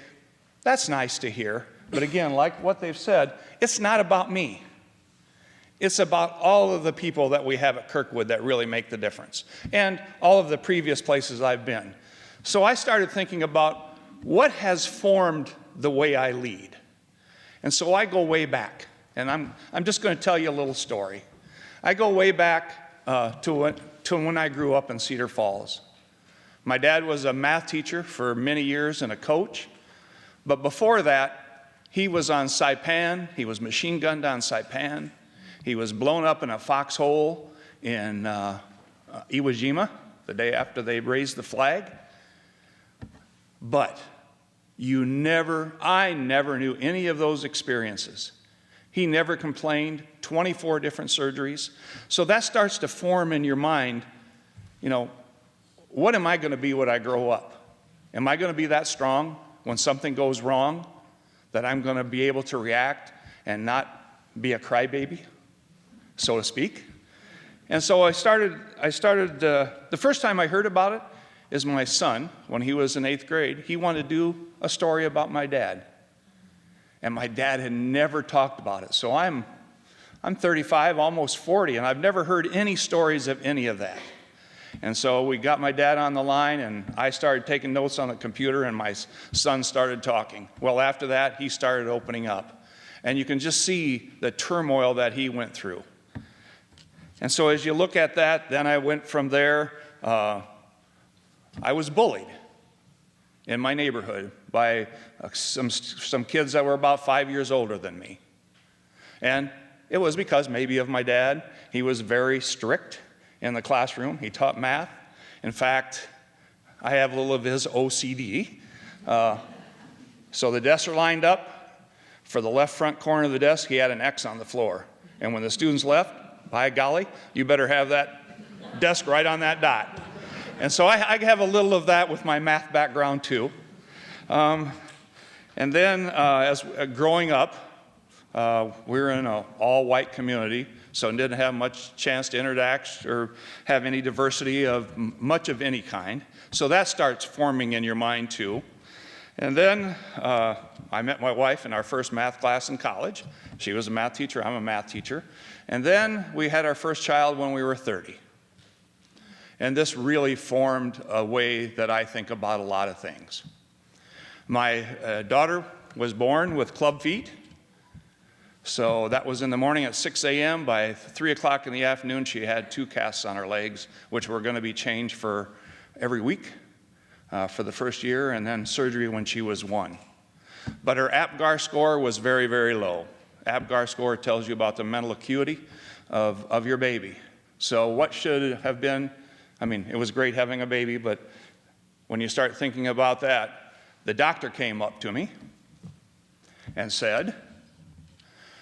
[SPEAKER 12] that's nice to hear, but again, like what they've said, it's not about me. It's about all of the people that we have at Kirkwood that really make the difference, and all of the previous places I've been. So I started thinking about what has formed the way I lead. And so I go way back, and I'm just going to tell you a little story. I go way back to when I grew up in Cedar Falls. My dad was a math teacher for many years and a coach, but before that, he was on Saipan. He was machine gunned on Saipan. He was blown up in a foxhole in Iwo Jima the day after they raised the flag. But I never knew any of those experiences. He never complained, 24 different surgeries. So that starts to form in your mind, you know, what am I going to be when I grow up? Am I going to be that strong when something goes wrong that I'm going to be able to react and not be a crybaby, so to speak? And so I started, the first time I heard about it is my son, when he was in 8th grade, he wanted to do a story about my dad. And my dad had never talked about it. So I'm 35, almost 40, and I've never heard any stories of any of that. And so we got my dad on the line, and I started taking notes on the computer, and my son started talking. Well, after that, he started opening up. And you can just see the turmoil that he went through. And so as you look at that, then I went from there. I was bullied in my neighborhood by some kids that were about 5 years older than me. And it was because maybe of my dad. He was very strict in the classroom. He taught math. In fact, I have a little of his OCD. So the desks are lined up. For the left front corner of the desk, he had an X on the floor. And when the students left, by golly, you better have that desk right on that dot. And so I have a little of that with my math background too. And then as growing up, we were in an all-white community, so didn't have much chance to interact or have any diversity of much of any kind. So that starts forming in your mind too. And then I met my wife in our first math class in college. She was a math teacher, I'm a math teacher. And then we had our first child when we were 30. And this really formed a way that I think about a lot of things. My daughter was born with club feet. So that was in the morning at 6 a.m. By 3 o'clock in the afternoon, she had 2 casts on her legs, which were going to be changed for every week for the first year, and then surgery when she was 1. But her APGAR score was very, very low. APGAR score tells you about the mental acuity of your baby. So what should have been, I mean, it was great having a baby, but when you start thinking about that, the doctor came up to me and said,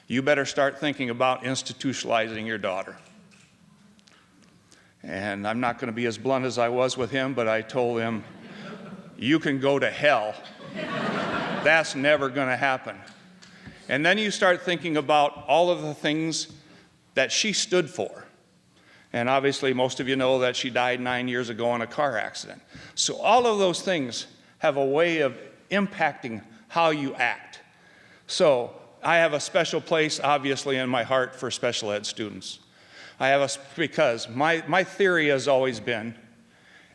[SPEAKER 12] "You better start thinking about institutionalizing your daughter." And I'm not going to be as blunt as I was with him, but I told him, "You can go to hell. That's never going to happen." And then you start thinking about all of the things that she stood for. And obviously, most of you know that she died 9 years ago in a car accident. So all of those things have a way of impacting how you act. So I have a special place, obviously, in my heart for special ed students. Because my theory has always been,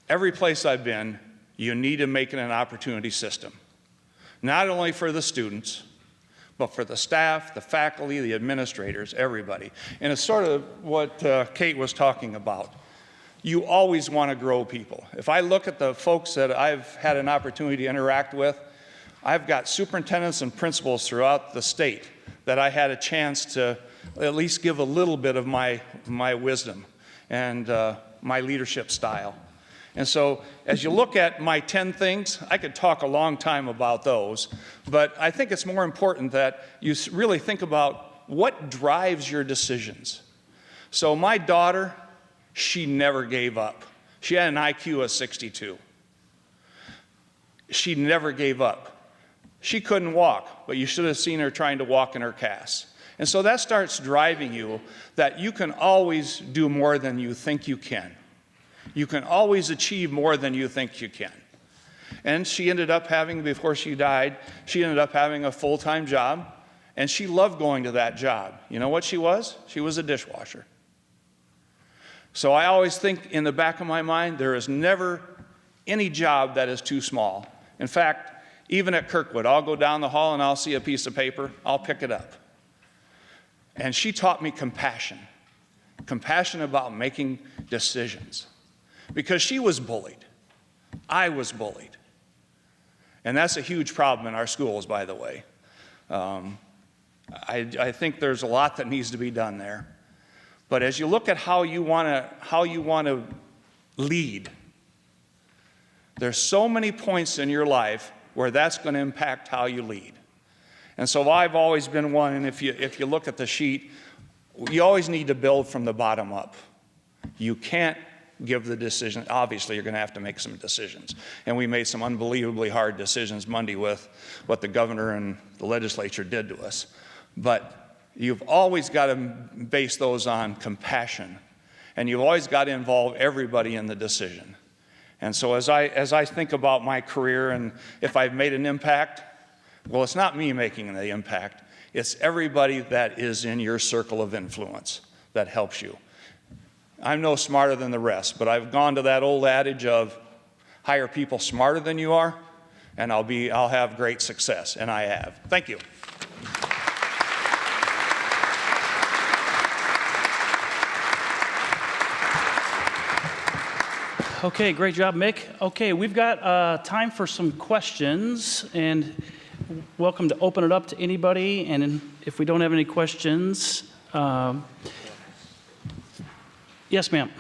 [SPEAKER 12] every place I've been, you need to make it an opportunity system. Not only for the students, but for the staff, the faculty, the administrators, everybody. And it's sort of what Kate was talking about. You always want to grow people. If I look at the folks that I've had an opportunity to interact with, I've got superintendents and principals throughout the state that I had a chance to at least give a little bit of my wisdom and my leadership style. And so as you look at my 10 things, I could talk a long time about those, but I think it's more important that you really think about what drives your decisions. So my daughter, she never gave up. She had an IQ of 62. She never gave up. She couldn't walk, but you should have seen her trying to walk in her cast. And so that starts driving you that you can always do more than you think you can. You can always achieve more than you think you can. And she ended up having, before she died, she ended up having a full-time job, and she loved going to that job. You know what she was? She was a dishwasher. So I always think in the back of my mind, there is never any job that is too small. In fact, even at Kirkwood, I'll go down the hall and I'll see a piece of paper, I'll pick it up. And she taught me compassion. Compassion about making decisions. Because she was bullied. I was bullied. And that's a huge problem in our schools, by the way. I think there's a lot that needs to be done there. But as you look at how you want to lead, there's so many points in your life where that's going to impact how you lead. And so I've always been one, and if you look at the sheet, you always need to build from the bottom up. You can't give the decision. Obviously, you're going to have to make some decisions. And we made some unbelievably hard decisions Monday with what the governor and the legislature did to us. But you've always got to base those on compassion. And you've always got to involve everybody in the decision. And so as I think about my career and if I've made an impact, well, it's not me making the impact. It's everybody that is in your circle of influence that helps you. I'm no smarter than the rest, but I've gone to that old adage of hire people smarter than you are, and I'll have great success, and I have. Thank you.
[SPEAKER 1] Okay, great job, Mick. Okay, we've got time for some questions, and welcome to open it up to anybody. And if we don't have any questions, yes, ma'am.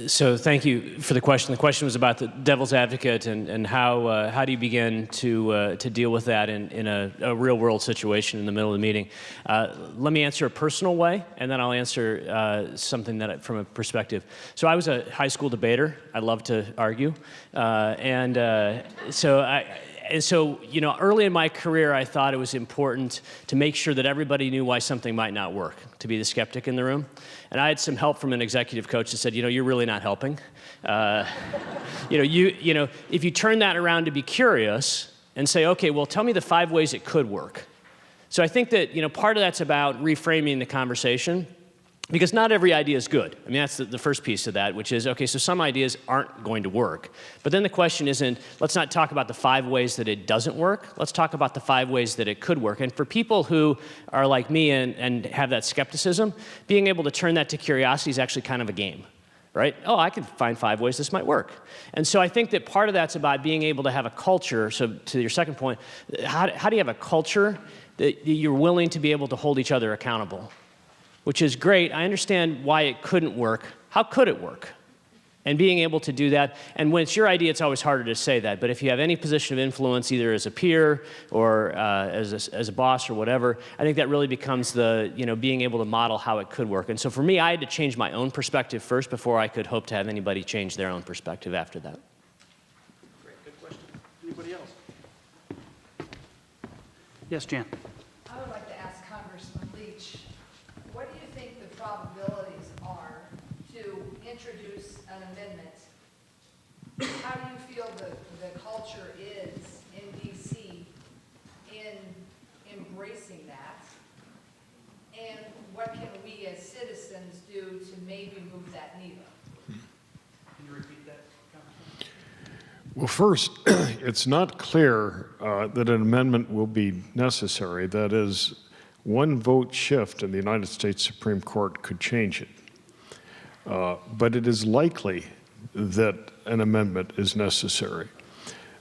[SPEAKER 11] So thank you for the question. The question was about the devil's advocate and how do you begin to deal with that in a real world situation in the middle of the meeting. Let me answer a personal way, and then I'll answer something that from a perspective. So I was a high school debater. I love to argue, so, you know, early in my career, I thought it was important to make sure that everybody knew why something might not work, to be the skeptic in the room. And I had some help from an executive coach that said, you know, you're really not helping. You know, if you turn that around to be curious and say, okay, well, tell me the 5 ways it could work. So I think that, you know, part of that's about reframing the conversation. Because not every idea is good. I mean, that's the first piece of that, which is, okay, so some ideas aren't going to work. But then the question isn't, let's not talk about the 5 ways that it doesn't work. Let's talk about the 5 ways that it could work. And for people who are like me and have that skepticism, being able to turn that to curiosity is actually kind of a game, right? Oh, I can find 5 ways this might work. And so I think that part of that's about being able to have a culture. So to your second point, how do you have a culture that you're willing to be able to hold each other accountable? Which is great. I understand why it couldn't work. How could it work? And being able to do that, and when it's your idea, it's always harder to say that, but if you have any position of influence, either as a peer or as a boss or whatever, I think that really becomes the, you know, being able to model how it could work. And so for me, I had to change my own perspective first before I could hope to have anybody change their own perspective after that.
[SPEAKER 1] Great, good question. Anybody else? Yes, Jan.
[SPEAKER 5] I would like to ask Congressman Leach, what do you think the probabilities are to introduce an amendment? How do you feel the culture is in D.C. in embracing that? And what can we as citizens do to maybe move that needle?
[SPEAKER 1] Can you repeat that, Congressman?
[SPEAKER 8] Well, first, it's not clear that an amendment will be necessary. That is, one vote shift in the United States Supreme Court could change it. But it is likely that an amendment is necessary.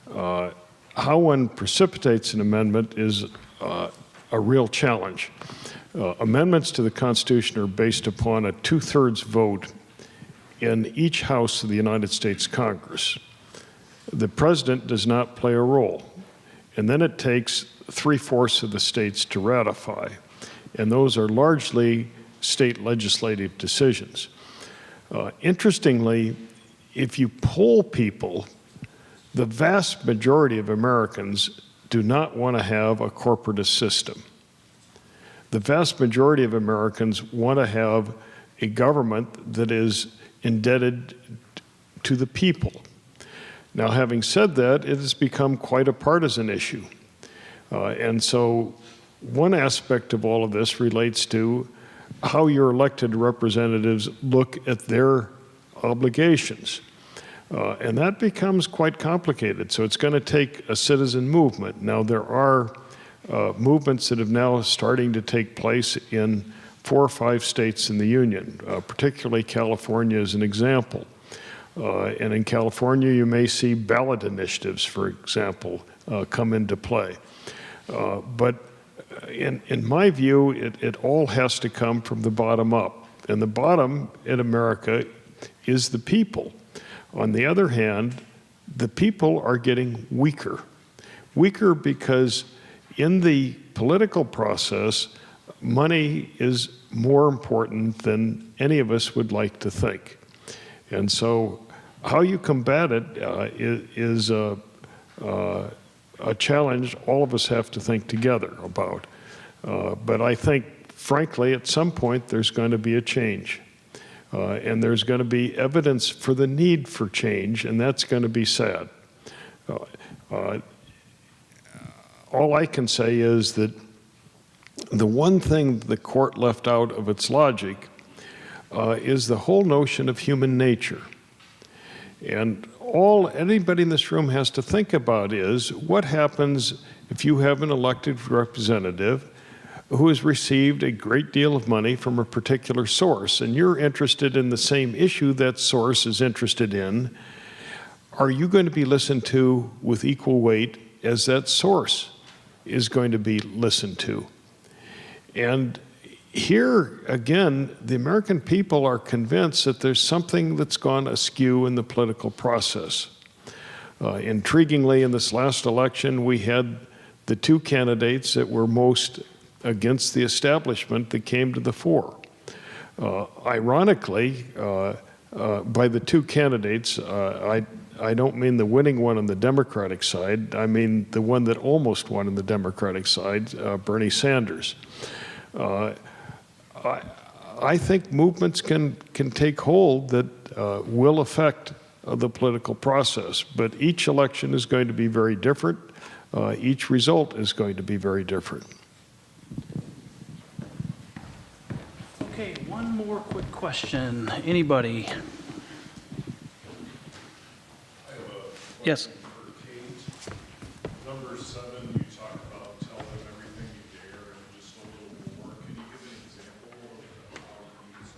[SPEAKER 8] How one precipitates an amendment is a real challenge. Amendments to the Constitution are based upon a 2/3 vote in each house of the United States Congress. The president does not play a role. And then it takes 3/4 of the states to ratify. And those are largely state legislative decisions. Interestingly, if you poll people, the vast majority of Americans do not want to have a corporatist system. The vast majority of Americans want to have a government that is indebted to the people. Now, having said that, it has become quite a partisan issue. And so one aspect of all of this relates to how your elected representatives look at their obligations. And that becomes quite complicated. So it's going to take a citizen movement. Now, there are movements that have now starting to take place in 4 or 5 states in the Union, particularly California as an example. And in California, you may see ballot initiatives, for example, come into play. But in my view, it all has to come from the bottom up. And the bottom in America is the people. On the other hand, the people are getting weaker. Weaker because in the political process, money is more important than any of us would like to think. And so how you combat it is a challenge all of us have to think together about. But I think, frankly, at some point there's going to be a change. And there's going to be evidence for the need for change, and that's going to be sad. all I can say is that the one thing the court left out of its logic is the whole notion of human nature. And all anybody in this room has to think about is what happens if you have an elected representative who has received a great deal of money from a particular source, and you're interested in the same issue that source is interested in. Are you going to be listened to with equal weight as that source is going to be listened to? And here, again, the American people are convinced that there's something that's gone askew in the political process. Intriguingly, in this last election, we had the two candidates that were most against the establishment that came to the fore. Ironically, by the two candidates, I don't mean the winning one on the Democratic side. I mean the one that almost won on the Democratic side, Bernie Sanders. I think movements can take hold that will affect the political process, but each election is going to be very different. Each result is going to be very different.
[SPEAKER 1] Okay, one more quick question. Anybody? Yes.
[SPEAKER 8] Number 7, you talk about tell them everything you dare and just a little more. Can you give an example of how you use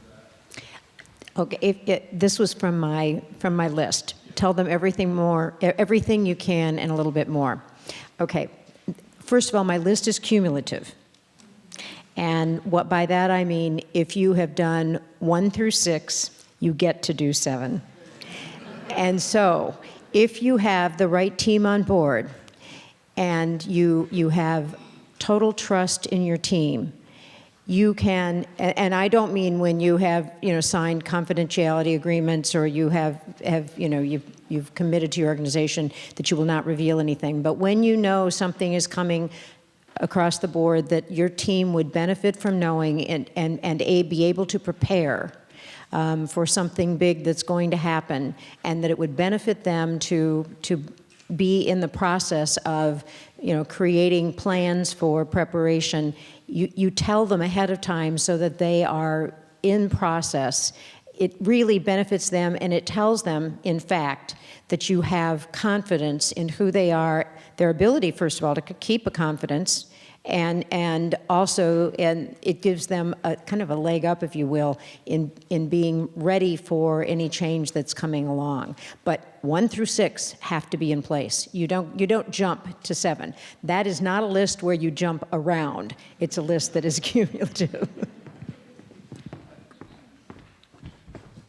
[SPEAKER 8] that?
[SPEAKER 10] Okay, this was from my list. Tell them everything you can and a little bit more. Okay, first of all, my list is cumulative. And what by that I mean, if you have done 1 through 6, you get to do 7. And so, if you have the right team on board and you have total trust in your team, you can, and I don't mean when you have, signed confidentiality agreements or you have you've committed to your organization that you will not reveal anything, but when you know something is coming across the board that your team would benefit from knowing and be able to prepare for something big that's going to happen, and that it would benefit them to be in the process of creating plans for preparation. You tell them ahead of time so that they are in process. It really benefits them, and it tells them, in fact, that you have confidence in who they are, their ability, first of all, to keep a confidence, and also, and it gives them a kind of a leg up, if you will, in being ready for any change that's coming along. But 1 through 6 have to be in place. You don't jump to 7. That is not a list where you jump around. It's a list that is cumulative.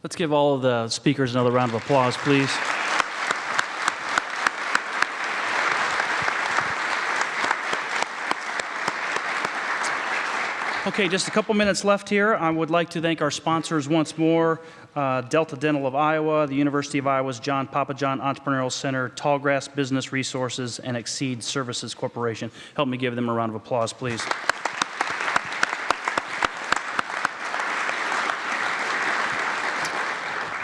[SPEAKER 1] Let's give all of the speakers another round of applause, please. Okay, just a couple minutes left here. I would like to thank our sponsors once more, Delta Dental of Iowa, the University of Iowa's John Papajohn Entrepreneurial Center, Tallgrass Business Resources, and Exceed Services Corporation. Help me give them a round of applause, please.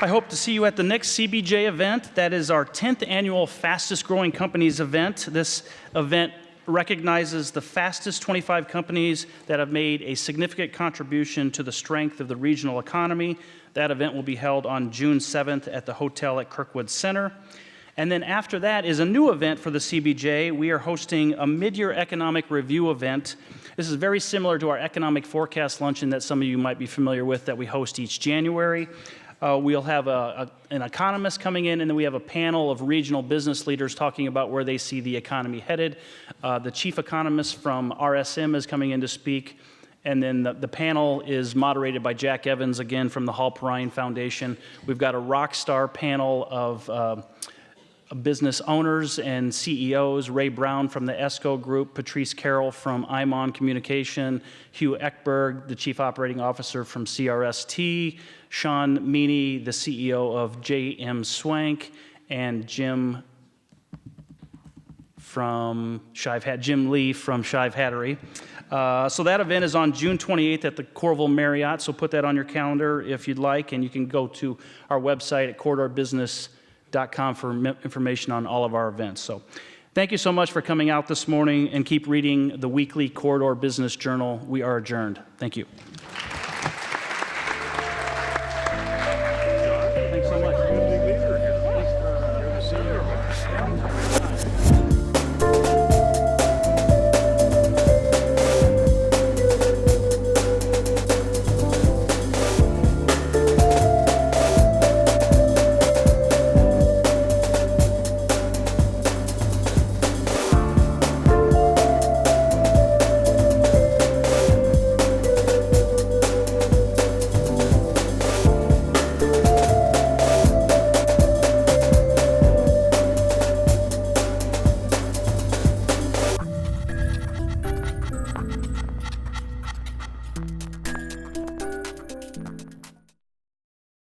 [SPEAKER 1] I hope to see you at the next CBJ event. That is our 10th annual Fastest Growing Companies event. This event recognizes the fastest 25 companies that have made a significant contribution to the strength of the regional economy. That event will be held on June 7th at the hotel at Kirkwood Center. And then after that is a new event for the CBJ. We are hosting a mid-year economic review event. This is very similar to our economic forecast luncheon that some of you might be familiar with that we host each January. We'll have an economist coming in, and then we have a panel of regional business leaders talking about where they see the economy headed. The chief economist from RSM is coming in to speak, and then the panel is moderated by Jack Evans, again from the Hall Perrine Foundation. We've got a rock star panel of business owners and CEOs, Ray Brown from the ESCO Group, Patrice Carroll from IMON Communication, Hugh Eckberg, the Chief Operating Officer from CRST, Sean Meany, the CEO of J.M. Swank, and Jim Lee from Shive Hattery. So that event is on June 28th at the Coralville Marriott, so put that on your calendar if you'd like, and you can go to our website at corridorbusiness.com for information on all of our events. So Thank you so much for coming out this morning, and keep reading the weekly Corridor Business Journal. We are adjourned. Thank you.